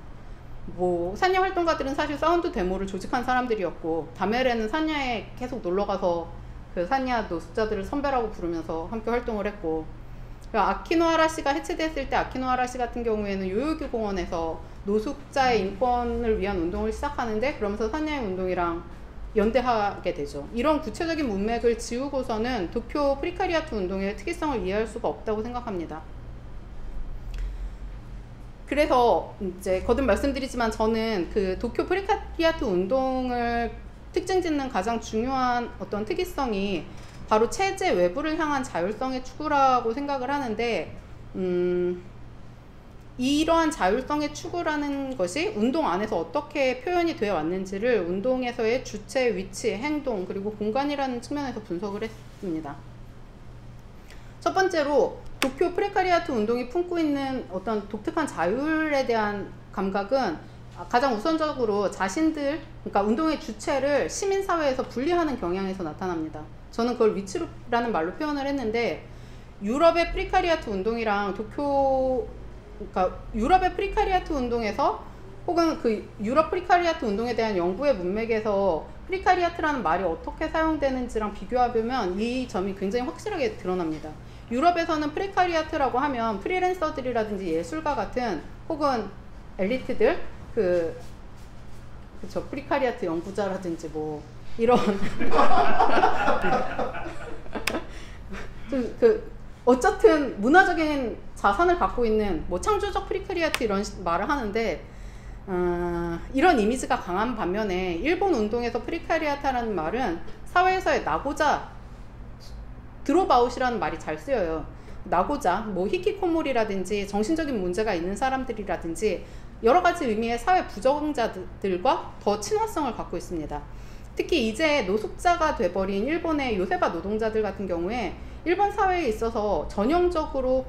뭐 사냐 활동가들은 사실 사운드 데모를 조직한 사람들이었고, 다메레는 사냐에 계속 놀러가서 그 사냐 노숙자들을 선배라고 부르면서 함께 활동을 했고, 아키노하라 씨가 해체됐을 때 아키노하라 씨 같은 경우에는 요요기 공원에서 노숙자의 인권을 위한 운동을 시작하는데, 그러면서 사냐의 운동이랑 연대하게 되죠. 이런 구체적인 문맥을 지우고서는 도쿄 프리카리아트 운동의 특이성을 이해할 수가 없다고 생각합니다. 그래서 이제 거듭 말씀드리지만 저는 그 도쿄 프리카리아트 운동을 특징 짓는 가장 중요한 어떤 특이성이 바로 체제 외부를 향한 자율성의 추구라고 생각을 하는데, 이러한 자율성의 추구라는 것이 운동 안에서 어떻게 표현이 되어 왔는지를 운동에서의 주체, 위치, 행동, 그리고 공간이라는 측면에서 분석을 했습니다. 첫 번째로 도쿄 프레카리아트 운동이 품고 있는 어떤 독특한 자율에 대한 감각은 가장 우선적으로 자신들, 그러니까 운동의 주체를 시민사회에서 분리하는 경향에서 나타납니다. 저는 그걸 위치라는 말로 표현을 했는데, 유럽의 프리카리아트 운동이랑 그러니까 유럽의 프리카리아트 운동에서 혹은 그 유럽 프리카리아트 운동에 대한 연구의 문맥에서 프리카리아트라는 말이 어떻게 사용되는지랑 비교해보면 이 점이 굉장히 확실하게 드러납니다. 유럽에서는 프리카리아트라고 하면 프리랜서들이라든지 예술가 같은 혹은 엘리트들, 그쵸, 프리카리아트 연구자라든지 뭐 이런 어쨌든 문화적인 자산을 갖고 있는 뭐 창조적 프리카리아트 이런 말을 하는데, 이런 이미지가 강한 반면에 일본 운동에서 프리카리아트라는 말은 사회에서의 나고자, 드롭아웃이라는 말이 잘 쓰여요. 나고자, 뭐 히키코모리라든지 정신적인 문제가 있는 사람들이라든지 여러 가지 의미의 사회 부적응자들과 더 친화성을 갖고 있습니다. 특히 이제 노숙자가 돼버린 일본의 요세바 노동자들 같은 경우에 일본 사회에 있어서 전형적으로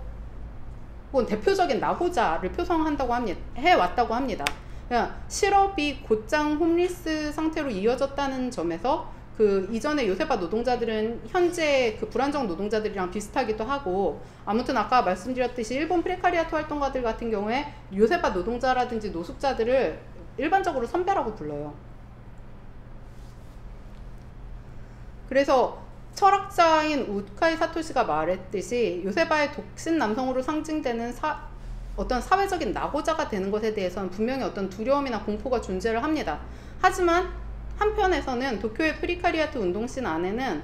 혹은 대표적인 나고자를 표성한다고 합니다. 해왔다고 합니다. 실업이 곧장 홈리스 상태로 이어졌다는 점에서 그 이전에 요세바 노동자들은 현재 그 불안정 노동자들이랑 비슷하기도 하고, 아무튼 아까 말씀드렸듯이 일본 프레카리아트 활동가들 같은 경우에 요세바 노동자라든지 노숙자들을 일반적으로 선배라고 불러요. 그래서 철학자인 우카이 사토시가 말했듯이 요세바의 독신 남성으로 상징되는 어떤 사회적인 나고자가 되는 것에 대해서는 분명히 어떤 두려움이나 공포가 존재를 합니다. 하지만 한편에서는 도쿄의 프리카리아트 운동씬 안에는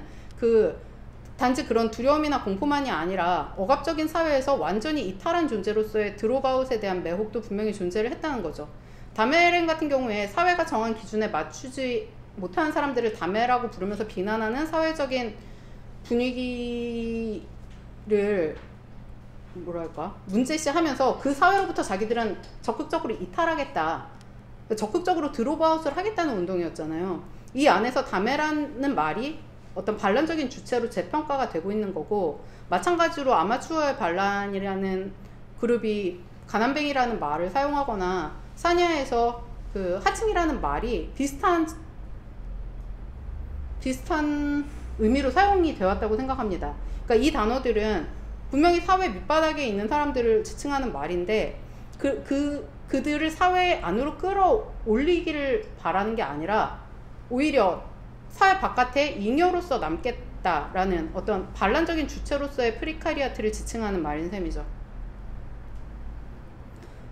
단지 그런 두려움이나 공포만이 아니라 억압적인 사회에서 완전히 이탈한 존재로서의 드롭아웃에 대한 매혹도 분명히 존재를 했다는 거죠. 다메렌 같은 경우에 사회가 정한 기준에 맞추지 못하는 사람들을 다메라고 부르면서 비난하는 사회적인 분위기를 뭐랄까 문제시하면서 그 사회로부터 자기들은 적극적으로 이탈하겠다, 적극적으로 드롭아웃을 하겠다는 운동이었잖아요. 이 안에서 다메라는 말이 어떤 반란적인 주체로 재평가가 되고 있는 거고, 마찬가지로 아마추어의 반란이라는 그룹이 가난뱅이라는 말을 사용하거나 사냐에서 그 하층이라는 말이 비슷한 의미로 사용이 되었다고 생각합니다. 그러니까 이 단어들은 분명히 사회 밑바닥에 있는 사람들을 지칭하는 말인데 그들을 사회 안으로 끌어올리기를 바라는 게 아니라 오히려 사회 바깥에 잉여로서 남겠다라는 어떤 반란적인 주체로서의 프리카리아트를 지칭하는 말인 셈이죠.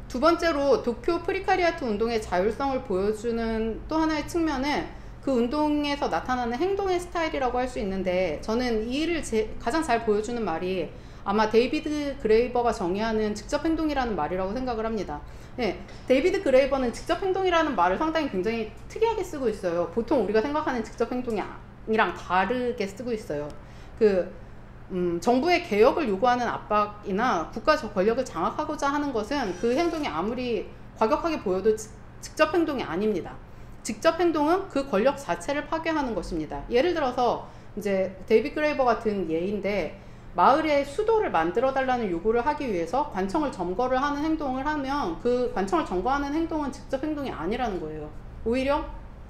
두 번째로 도쿄 프리카리아트 운동의 자율성을 보여주는 또 하나의 측면은 그 운동에서 나타나는 행동의 스타일이라고 할 수 있는데, 저는 이 일을 가장 잘 보여주는 말이 아마 데이비드 그레이버가 정의하는 직접 행동이라는 말이라고 생각을 합니다. 네, 데이비드 그레이버는 직접 행동이라는 말을 상당히 굉장히 특이하게 쓰고 있어요. 보통 우리가 생각하는 직접 행동이랑 다르게 쓰고 있어요. 정부의 개혁을 요구하는 압박이나 국가 권력을 장악하고자 하는 것은 그 행동이 아무리 과격하게 보여도 직접 행동이 아닙니다. 직접 행동은 그 권력 자체를 파괴하는 것입니다. 예를 들어서 이제 데이비드 그레이버 같은 예인데, 마을의 수도를 만들어 달라는 요구를 하기 위해서 관청을 점거를 하는 행동을 하면 그 관청을 점거하는 행동은 직접 행동이 아니라는 거예요. 오히려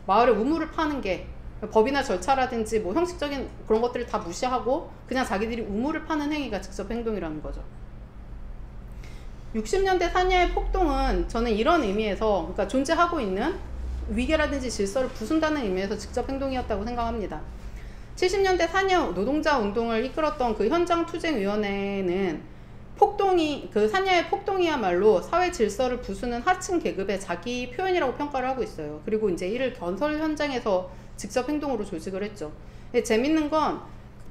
마을의 우물을 파는 게 법이나 절차라든지 뭐 형식적인 그런 것들을 다 무시하고 그냥 자기들이 우물을 파는 행위가 직접 행동이라는 거죠. 60년대 사냐의 폭동은 저는 이런 의미에서, 그러니까 존재하고 있는 위계라든지 질서를 부순다는 의미에서 직접 행동이었다고 생각합니다. 70년대 사냐 노동자 운동을 이끌었던 그 현장투쟁위원회는 폭동이, 그 사냐의 폭동이야말로 사회 질서를 부수는 하층 계급의 자기 표현이라고 평가를 하고 있어요. 그리고 이제 이를 건설 현장에서 직접 행동으로 조직을 했죠. 재밌는 건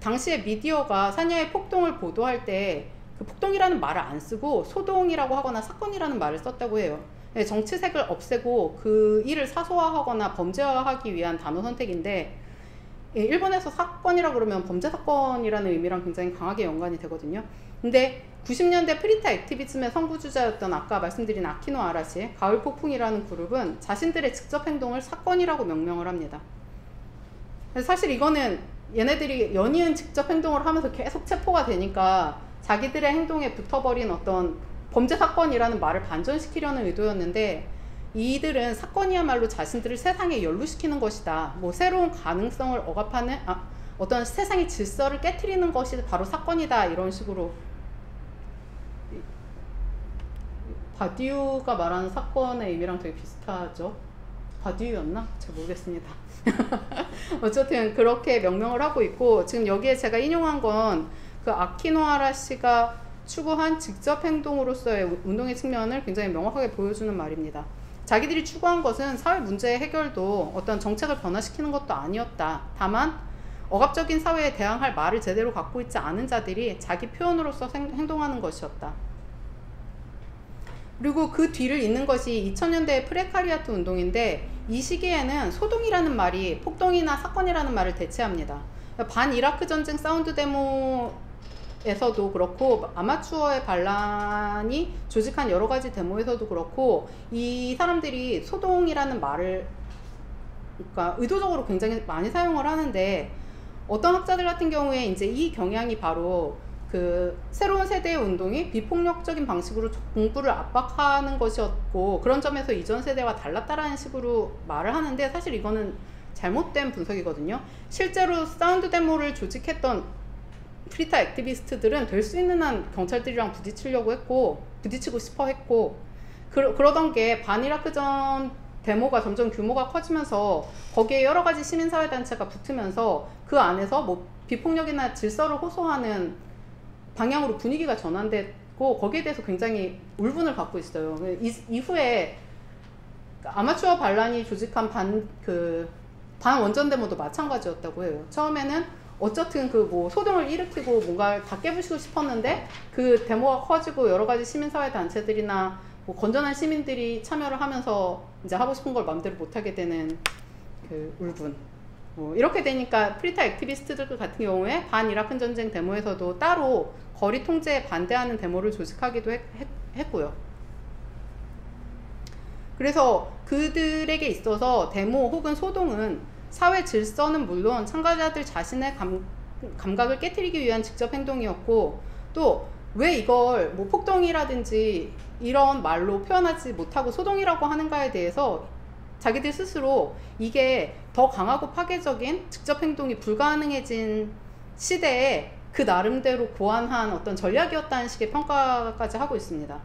당시에 미디어가 사냐의 폭동을 보도할 때 그 폭동이라는 말을 안 쓰고 소동이라고 하거나 사건이라는 말을 썼다고 해요. 정치색을 없애고 그 일을 사소화하거나 범죄화하기 위한 단어 선택인데, 일본에서 사건이라 그러면 범죄 사건이라는 의미랑 굉장히 강하게 연관이 되거든요. 근데 90년대 프리타 액티비즘의 선구주자였던 아까 말씀드린 아키노 아라시, 가을 폭풍이라는 그룹은 자신들의 직접 행동을 사건이라고 명명을 합니다. 사실 이거는 얘네들이 연이은 직접 행동을 하면서 계속 체포가 되니까 자기들의 행동에 붙어버린 어떤 범죄 사건이라는 말을 반전시키려는 의도였는데, 이들은 사건이야말로 자신들을 세상에 연루시키는 것이다, 뭐 새로운 가능성을 억압하는 어떤 세상의 질서를 깨트리는 것이 바로 사건이다, 이런 식으로. 바디우가 말하는 사건의 의미랑 되게 비슷하죠. 바디우였나? 잘 모르겠습니다. 어쨌든 그렇게 명명을 하고 있고, 지금 여기에 제가 인용한 건 그 아키노하라 씨가 추구한 직접 행동으로서의 운동의 측면을 굉장히 명확하게 보여주는 말입니다. 자기들이 추구한 것은 사회 문제의 해결도 어떤 정책을 변화시키는 것도 아니었다. 다만 억압적인 사회에 대항할 말을 제대로 갖고 있지 않은 자들이 자기 표현으로서 행동하는 것이었다. 그리고 그 뒤를 잇는 것이 2000년대의 프레카리아트 운동인데, 이 시기에는 소동이라는 말이 폭동이나 사건이라는 말을 대체합니다. 반 이라크 전쟁 사운드 데모에서도 그렇고, 아마추어의 반란이 조직한 여러 가지 데모에서도 그렇고, 이 사람들이 소동이라는 말을, 그러니까 의도적으로 굉장히 많이 사용을 하는데, 어떤 학자들 같은 경우에 이제 이 경향이 바로 그 새로운 세대의 운동이 비폭력적인 방식으로 공부를 압박하는 것이었고, 그런 점에서 이전 세대와 달랐다라는 식으로 말을 하는데, 사실 이거는 잘못된 분석이거든요. 실제로 사운드 데모를 조직했던 프리타 액티비스트들은 될 수 있는 한 경찰들이랑 부딪히고 싶어 했고, 그러던 게 반이라크전 데모가 점점 규모가 커지면서 거기에 여러 가지 시민사회단체가 붙으면서 그 안에서 뭐 비폭력이나 질서를 호소하는 방향으로 분위기가 전환됐고, 거기에 대해서 굉장히 울분을 갖고 있어요. 이후에 아마추어 반란이 조직한 반원전 데모도 마찬가지였다고 해요. 처음에는 어쨌든 그 뭐 소동을 일으키고 뭔가를 다 깨부시고 싶었는데, 그 데모가 커지고 여러 가지 시민사회 단체들이나 뭐 건전한 시민들이 참여를 하면서 이제 하고 싶은 걸 마음대로 못하게 되는 그 울분. 뭐 이렇게 되니까 프리타 액티비스트들 같은 경우에 반 이라크 전쟁 데모에서도 따로 거리 통제에 반대하는 데모를 조직하기도 했고요. 그래서 그들에게 있어서 데모 혹은 소동은 사회 질서는 물론 참가자들 자신의 감각을 깨트리기 위한 직접 행동이었고, 또 왜 이걸 뭐 폭동이라든지 이런 말로 표현하지 못하고 소동이라고 하는가에 대해서 자기들 스스로 이게 더 강하고 파괴적인 직접 행동이 불가능해진 시대에 그 나름대로 고안한 어떤 전략이었다는 식의 평가까지 하고 있습니다.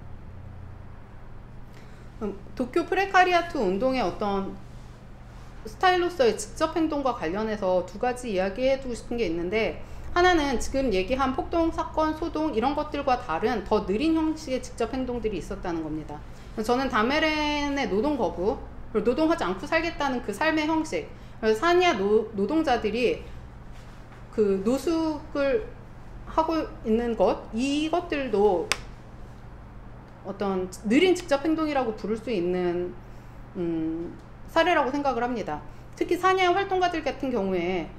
도쿄 프레카리아트 운동의 어떤 스타일로서의 직접 행동과 관련해서 두 가지 이야기해두고 싶은 게 있는데, 하나는 지금 얘기한 폭동, 사건, 소동 이런 것들과 다른 더 느린 형식의 직접 행동들이 있었다는 겁니다. 저는 다메렌의 노동 거부, 노동하지 않고 살겠다는 그 삶의 형식, 사냐 노동자들이 그 노숙을 하고 있는 것, 이것들도 어떤 느린 직접 행동이라고 부를 수 있는 사례라고 생각을 합니다. 특히 사냐 활동가들 같은 경우에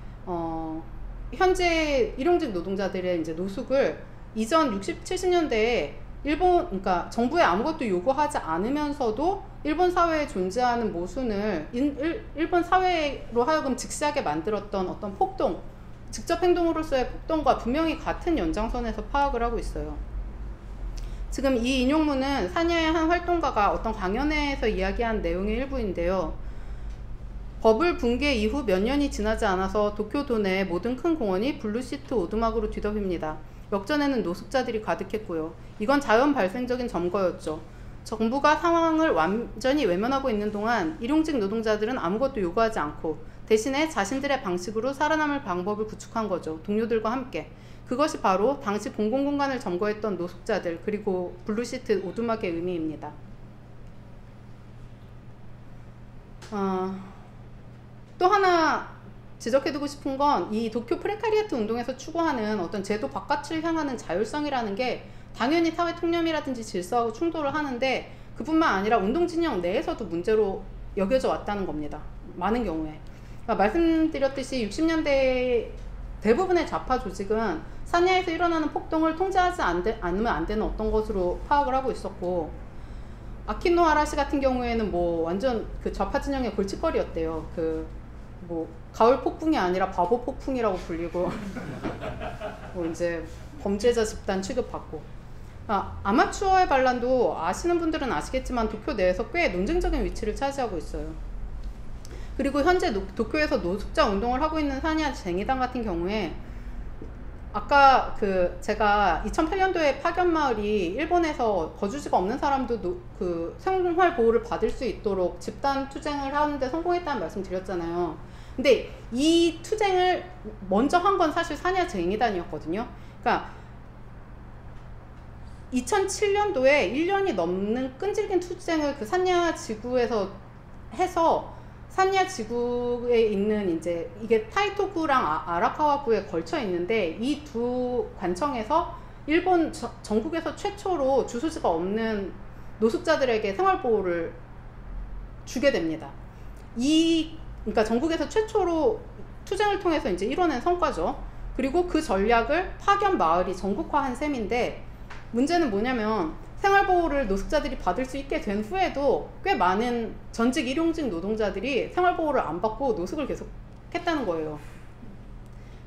현재 일용직 노동자들의 이제 노숙을 이전 60, 70년대에 그러니까 정부에 아무것도 요구하지 않으면서도 일본 사회에 존재하는 모순을 일본 사회로 하여금 직시하게 만들었던 어떤 폭동, 직접 행동으로서의 폭동과 분명히 같은 연장선에서 파악을 하고 있어요. 지금 이 인용문은 사냐의 한 활동가가 어떤 강연회에서 이야기한 내용의 일부인데요. 버블 붕괴 이후 몇 년이 지나지 않아서 도쿄 도내의 모든 큰 공원이 블루시트 오두막으로 뒤덮입니다. 역전에는 노숙자들이 가득했고요. 이건 자연 발생적인 점거였죠. 정부가 상황을 완전히 외면하고 있는 동안 일용직 노동자들은 아무것도 요구하지 않고 대신에 자신들의 방식으로 살아남을 방법을 구축한 거죠. 동료들과 함께. 그것이 바로 당시 공공공간을 점거했던 노숙자들 그리고 블루시트 오두막의 의미입니다. 또 하나 지적해두고 싶은 건 이 도쿄 프레카리아트 운동에서 추구하는 어떤 제도 바깥을 향하는 자율성이라는 게 당연히 사회 통념이라든지 질서하고 충돌을 하는데 그뿐만 아니라 운동 진영 내에서도 문제로 여겨져 왔다는 겁니다. 많은 경우에. 그러니까 말씀드렸듯이 60년대 대부분의 좌파 조직은 사냐에서 일어나는 폭동을 통제하지 않으면 안 되는 어떤 것으로 파악을 하고 있었고 아키노 하라시 같은 경우에는 뭐 완전 그 좌파 진영의 골칫거리였대요. 뭐 가을 폭풍이 아니라 바보 폭풍이라고 불리고 뭐 이제 범죄자 집단 취급받고 아마추어의 반란도 아시는 분들은 아시겠지만 도쿄 내에서 꽤 논쟁적인 위치를 차지하고 있어요. 그리고 현재 도쿄에서 노숙자 운동을 하고 있는 사냐 쟁의당 같은 경우에 아까 제가 2008년도에 파견 마을이 일본에서 거주지가 없는 사람도 생활 보호를 받을 수 있도록 집단 투쟁을 하는데 성공했다는 말씀 드렸잖아요. 근데 이 투쟁을 먼저 한 건 사실 사냐 쟁의단이었거든요. 그러니까 2007년도에 1년이 넘는 끈질긴 투쟁을 그 산야 지구에서 해서 산야 지구에 있는 이제 이게 타이토구랑 아라카와구에 걸쳐 있는데 이 두 관청에서 일본 전국에서 최초로 주소지가 없는 노숙자들에게 생활보호를 주게 됩니다. 그러니까 전국에서 최초로 투쟁을 통해서 이제 이뤄낸 성과죠. 그리고 그 전략을 파견 마을이 전국화한 셈인데 문제는 뭐냐면 생활보호를 노숙자들이 받을 수 있게 된 후에도 꽤 많은 전직 일용직 노동자들이 생활보호를 안 받고 노숙을 계속 했다는 거예요.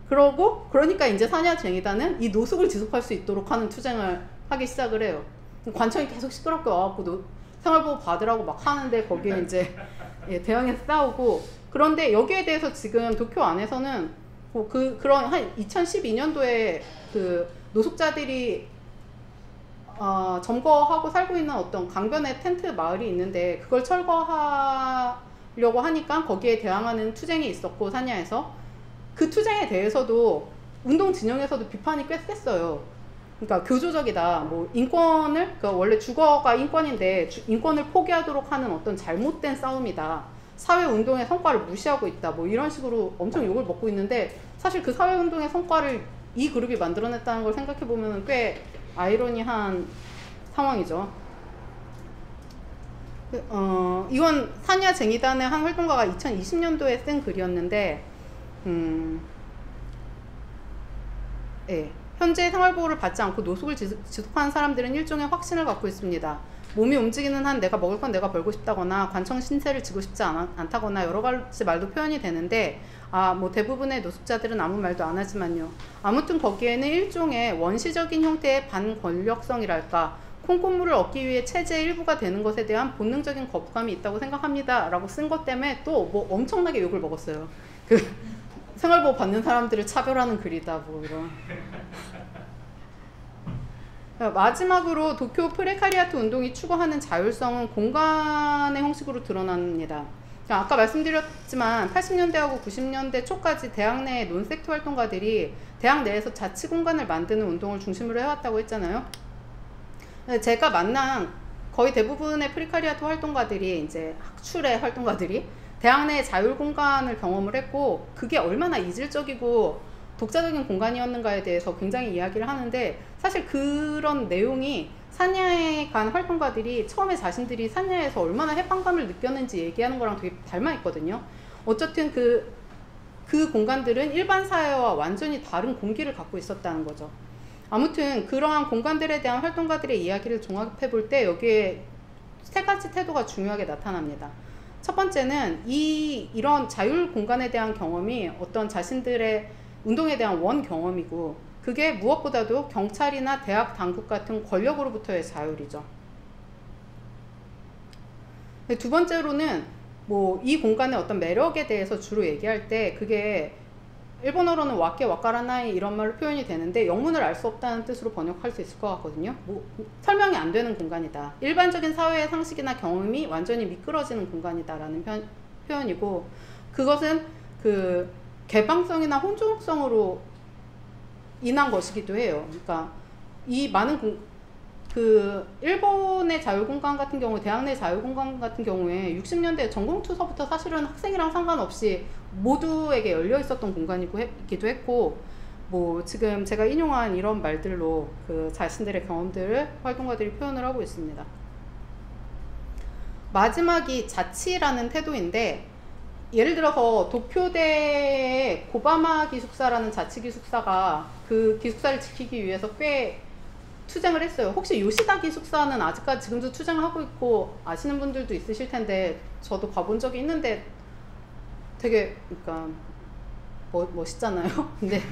그러니까 이제 사냐쟁의단은 이 노숙을 지속할 수 있도록 하는 투쟁을 하기 시작을 해요. 관청이 계속 시끄럽게 와갖고 생활보호 받으라고 막 하는데 거기에 이제 대항해서 싸우고 그런데 여기에 대해서 지금 도쿄 안에서는 그런 한 2012년도에 그 노숙자들이 점거하고 살고 있는 어떤 강변의 텐트 마을이 있는데 그걸 철거하려고 하니까 거기에 대항하는 투쟁이 있었고 사냐에서 그 투쟁에 대해서도 운동 진영에서도 비판이 꽤 셌어요. 그러니까 교조적이다. 뭐 인권을 그러니까 원래 주거가 인권인데 인권을 포기하도록 하는 어떤 잘못된 싸움이다. 사회 운동의 성과를 무시하고 있다. 뭐 이런 식으로 엄청 욕을 먹고 있는데 사실 그 사회 운동의 성과를 이 그룹이 만들어냈다는 걸 생각해 보면 꽤 아이러니한 상황이죠. 이건 사냐쟁의단의 한 활동가가 2020년도에 쓴 글이었는데 현재 생활보호를 받지 않고 노숙을 지속하는 사람들은 일종의 확신을 갖고 있습니다. 몸이 움직이는 한 내가 먹을 건 내가 벌고 싶다거나 관청 신세를 지고 싶지 않다거나 여러 가지 말도 표현이 되는데 뭐 대부분의 노숙자들은 아무 말도 안 하지만요. 아무튼 거기에는 일종의 원시적인 형태의 반권력성이랄까 콩고물을 얻기 위해 체제의 일부가 되는 것에 대한 본능적인 거부감이 있다고 생각합니다. 라고 쓴 것 때문에 또 뭐 엄청나게 욕을 먹었어요. 생활보호 받는 사람들을 차별하는 글이다 뭐 이런. 마지막으로 도쿄 프레카리아트 운동이 추구하는 자율성은 공간의 형식으로 드러납니다. 아까 말씀드렸지만 80년대하고 90년대 초까지 대학 내의 논섹트 활동가들이 대학 내에서 자치 공간을 만드는 운동을 중심으로 해왔다고 했잖아요. 제가 만난 거의 대부분의 프리카리아트 활동가들이 이제 학출의 활동가들이 대학 내의 자율 공간을 경험을 했고 그게 얼마나 이질적이고 독자적인 공간이었는가에 대해서 굉장히 이야기를 하는데 사실 그런 내용이 사냐에 간 활동가들이 처음에 자신들이 사냐에서 얼마나 해방감을 느꼈는지 얘기하는 거랑 되게 닮아 있거든요. 어쨌든 그 공간들은 일반 사회와 완전히 다른 공기를 갖고 있었다는 거죠. 아무튼 그러한 공간들에 대한 활동가들의 이야기를 종합해 볼 때 여기에 세 가지 태도가 중요하게 나타납니다. 첫 번째는 이런 자율 공간에 대한 경험이 어떤 자신들의 운동에 대한 원 경험이고, 그게 무엇보다도 경찰이나 대학 당국 같은 권력으로부터의 자율이죠. 두 번째로는 뭐 이 공간의 어떤 매력에 대해서 주로 얘기할 때, 그게 일본어로는 와케 와카라나이 이런 말로 표현이 되는데 영문을 알 수 없다는 뜻으로 번역할 수 있을 것 같거든요. 뭐 설명이 안 되는 공간이다. 일반적인 사회의 상식이나 경험이 완전히 미끄러지는 공간이다라는 표현이고, 그것은 그 개방성이나 혼종성으로 인한 것이기도 해요. 그러니까 이 많은 그 일본의 자유공간 같은 경우, 대학 내 자유공간 같은 경우에 60년대 전공투서부터 사실은 학생이랑 상관없이 모두에게 열려 있었던 공간이기도 했고, 뭐 지금 제가 인용한 이런 말들로 그 자신들의 경험들을 활동가들이 표현을 하고 있습니다. 마지막이 자치라는 태도인데, 예를 들어서 도쿄대의 고바마 기숙사라는 자치 기숙사가 그 기숙사를 지키기 위해서 꽤 투쟁을 했어요. 혹시 요시다 기숙사는 아직까지 지금도 투쟁을 하고 있고 아시는 분들도 있으실 텐데, 저도 가본 적이 있는데 되게 그러니까 멋있잖아요. 근데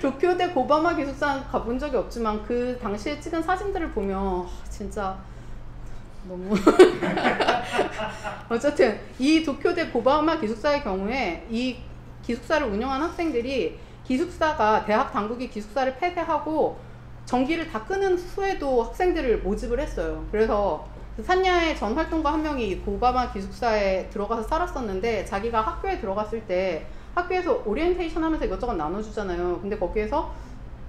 도쿄대 고바마 기숙사는 가본 적이 없지만 그 당시에 찍은 사진들을 보면 진짜 너무 어쨌든 이 도쿄대 고바마 기숙사의 경우에 이 기숙사를 운영한 학생들이, 기숙사가 대학 당국이 기숙사를 폐쇄하고 전기를 다 끄는 후에도 학생들을 모집을 했어요. 그래서 산야의 전 활동가 한 명이 고바마 기숙사에 들어가서 살았었는데, 자기가 학교에 들어갔을 때 학교에서 오리엔테이션 하면서 이것저것 나눠주잖아요. 근데 거기에서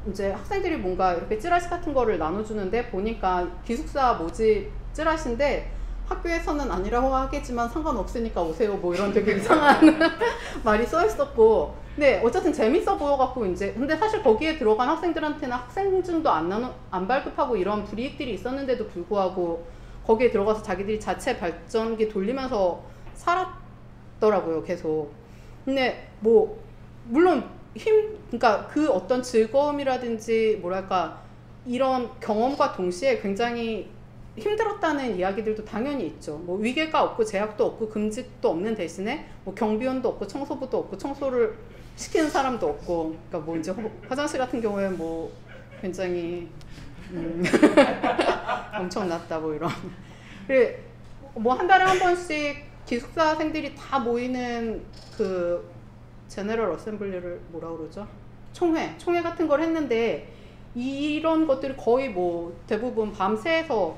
이제 학생들이 뭔가 이렇게 찌라시 같은 거를 나눠주는데 보니까 기숙사 모집 찌라시인데, 학교에서는 아니라고 하겠지만 상관없으니까 오세요 뭐 이런 되게 이상한 말이 써 있었고, 근데 어쨌든 재밌어 보여갖고 이제, 근데 사실 거기에 들어간 학생들한테는 학생증도 안 발급하고 이런 불이익들이 있었는데도 불구하고 거기에 들어가서 자기들이 자체 발전기 돌리면서 살았더라고요, 계속. 근데 뭐 물론 그러니까 그 어떤 즐거움이라든지 뭐랄까 이런 경험과 동시에 굉장히 힘들었다는 이야기들도 당연히 있죠. 뭐 위계가 없고 제약도 없고 금직도 없는 대신에 뭐 경비원도 없고 청소부도 없고 청소를 시키는 사람도 없고, 그러니까 뭐 이제 화장실 같은 경우에 뭐 굉장히 엄청났다 뭐 이런. 뭐 한 달에 한 번씩 기숙사생들이 다 모이는 그 제너럴 어셈블리를 뭐라 그러죠? 총회 같은 걸 했는데, 이런 것들이 거의 뭐 대부분 밤새서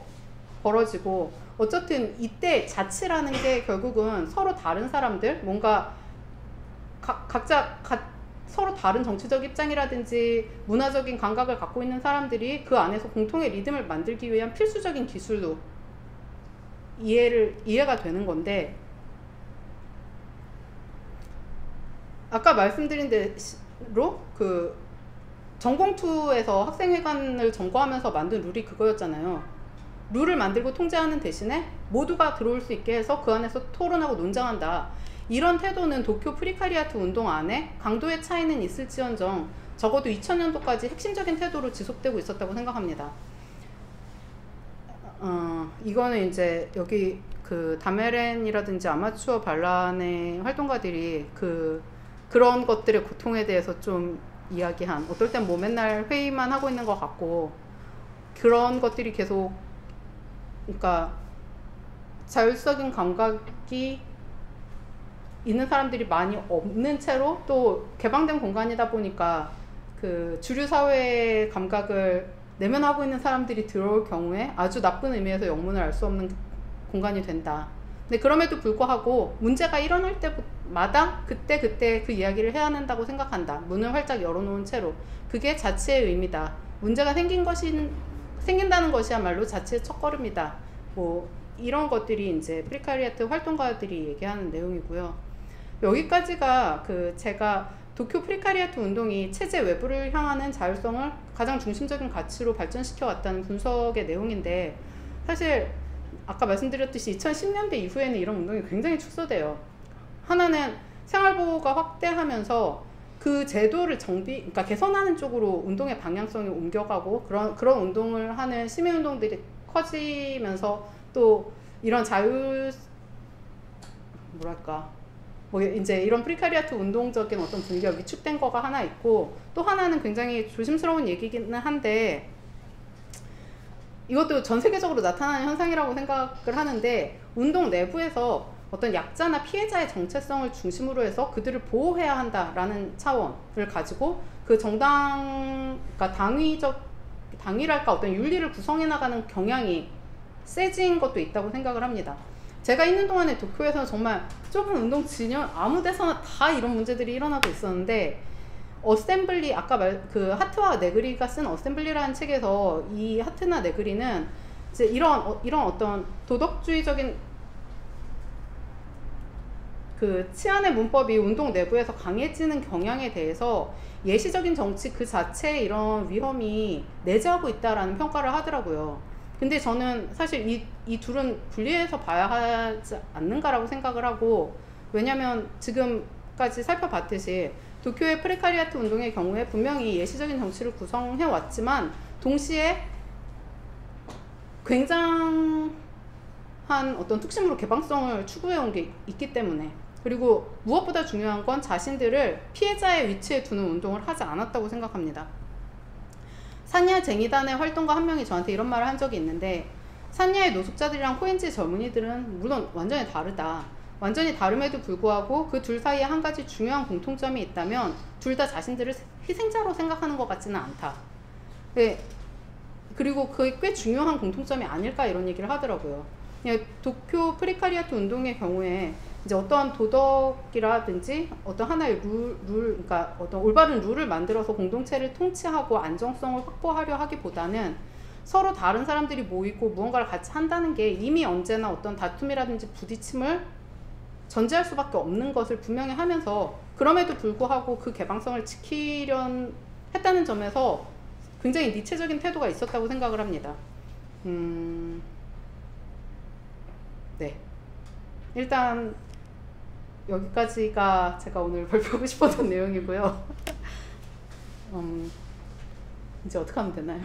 벌어지고, 어쨌든 이때 자치라는 게 결국은 서로 다른 사람들, 뭔가 각자 서로 다른 정치적 입장이라든지 문화적인 감각을 갖고 있는 사람들이 그 안에서 공통의 리듬을 만들기 위한 필수적인 기술로 이해가 되는 건데, 아까 말씀드린 대로 그 전공투에서 학생회관을 점거하면서 만든 룰이 그거였잖아요. 룰을 만들고 통제하는 대신에 모두가 들어올 수 있게 해서 그 안에서 토론하고 논쟁한다. 이런 태도는 도쿄 프리카리아트 운동 안에 강도의 차이는 있을지언정 적어도 2000년도까지 핵심적인 태도로 지속되고 있었다고 생각합니다. 이거는 이제 여기 그 다메렌이라든지 아마추어 반란의 활동가들이 그런 것들의 고통에 대해서 좀 이야기한, 어떨 땐 뭐 맨날 회의만 하고 있는 것 같고, 그런 것들이 계속, 그러니까 자율적인 감각이 있는 사람들이 많이 없는 채로, 또 개방된 공간이다 보니까 그 주류 사회의 감각을 내면하고 있는 사람들이 들어올 경우에 아주 나쁜 의미에서 영문을 알 수 없는 공간이 된다. 근데 그럼에도 불구하고 문제가 일어날 때마다 그때 그 이야기를 해야 한다고 생각한다. 문을 활짝 열어놓은 채로. 그게 자치의 의미다. 문제가 생긴다는 것이야말로 자치의 첫걸음이다. 뭐 이런 것들이 이제 프리카리아트 활동가들이 얘기하는 내용이고요. 여기까지가 제가 도쿄 프리카리아트 운동이 체제 외부를 향하는 자율성을 가장 중심적인 가치로 발전시켜 왔다는 분석의 내용인데, 사실 아까 말씀드렸듯이 2010년대 이후에는 이런 운동이 굉장히 축소돼요. 하나는 생활보호가 확대하면서 그 제도를 그러니까 개선하는 쪽으로 운동의 방향성이 옮겨가고, 그런 운동을 하는 시민운동들이 커지면서 또 이런 뭐랄까 뭐 이제 이런 프리카리아트 운동적인 어떤 분위기가 위축된 거가 하나 있고, 또 하나는 굉장히 조심스러운 얘기기는 한데, 이것도 전 세계적으로 나타나는 현상이라고 생각을 하는데, 운동 내부에서 어떤 약자나 피해자의 정체성을 중심으로 해서 그들을 보호해야 한다라는 차원을 가지고 그 정당, 그러니까 당위랄까 어떤 윤리를 구성해 나가는 경향이 세진 것도 있다고 생각을 합니다. 제가 있는 동안에 도쿄에서는 정말 좁은 운동 진영 아무 데서나 다 이런 문제들이 일어나고 있었는데, 어셈블리, 아까 그 하트와 네그리가 쓴 어셈블리라는 책에서 이 하트나 네그리는 이제 이런 어떤 도덕주의적인 그 치안의 문법이 운동 내부에서 강해지는 경향에 대해서 예시적인 정치 그 자체의 이런 위험이 내재하고 있다라는 평가를 하더라고요. 근데 저는 사실 이 둘은 분리해서 봐야 하지 않는가라고 생각을 하고, 왜냐면 지금까지 살펴봤듯이 도쿄의 프레카리아트 운동의 경우에 분명히 예시적인 정치를 구성해 왔지만 동시에 굉장한 어떤 특심으로 개방성을 추구해 온 게 있기 때문에, 그리고 무엇보다 중요한 건 자신들을 피해자의 위치에 두는 운동을 하지 않았다고 생각합니다. 산야 쟁의단의 활동가 한 명이 저한테 이런 말을 한 적이 있는데, 산야의 노숙자들이랑 코엔지 젊은이들은 물론 완전히 다르다. 완전히 다름에도 불구하고 그 둘 사이에 한 가지 중요한 공통점이 있다면 둘 다 자신들을 희생자로 생각하는 것 같지는 않다. 네. 그리고 그게 꽤 중요한 공통점이 아닐까 이런 얘기를 하더라고요. 도쿄 프리카리아트 운동의 경우에 이제 어떠한 도덕이라든지 어떤 하나의 그러니까 어떤 올바른 룰을 만들어서 공동체를 통치하고 안정성을 확보하려 하기보다는 서로 다른 사람들이 모이고 무언가를 같이 한다는 게 이미 언제나 어떤 다툼이라든지 부딪힘을 전제할 수밖에 없는 것을 분명히 하면서, 그럼에도 불구하고 그 개방성을 지키려 했다는 점에서 굉장히 니체적인 태도가 있었다고 생각을 합니다. 네. 일단 여기까지가 제가 오늘 발표하고 싶었던 내용이고요. 이제 어떻게 하면 되나요?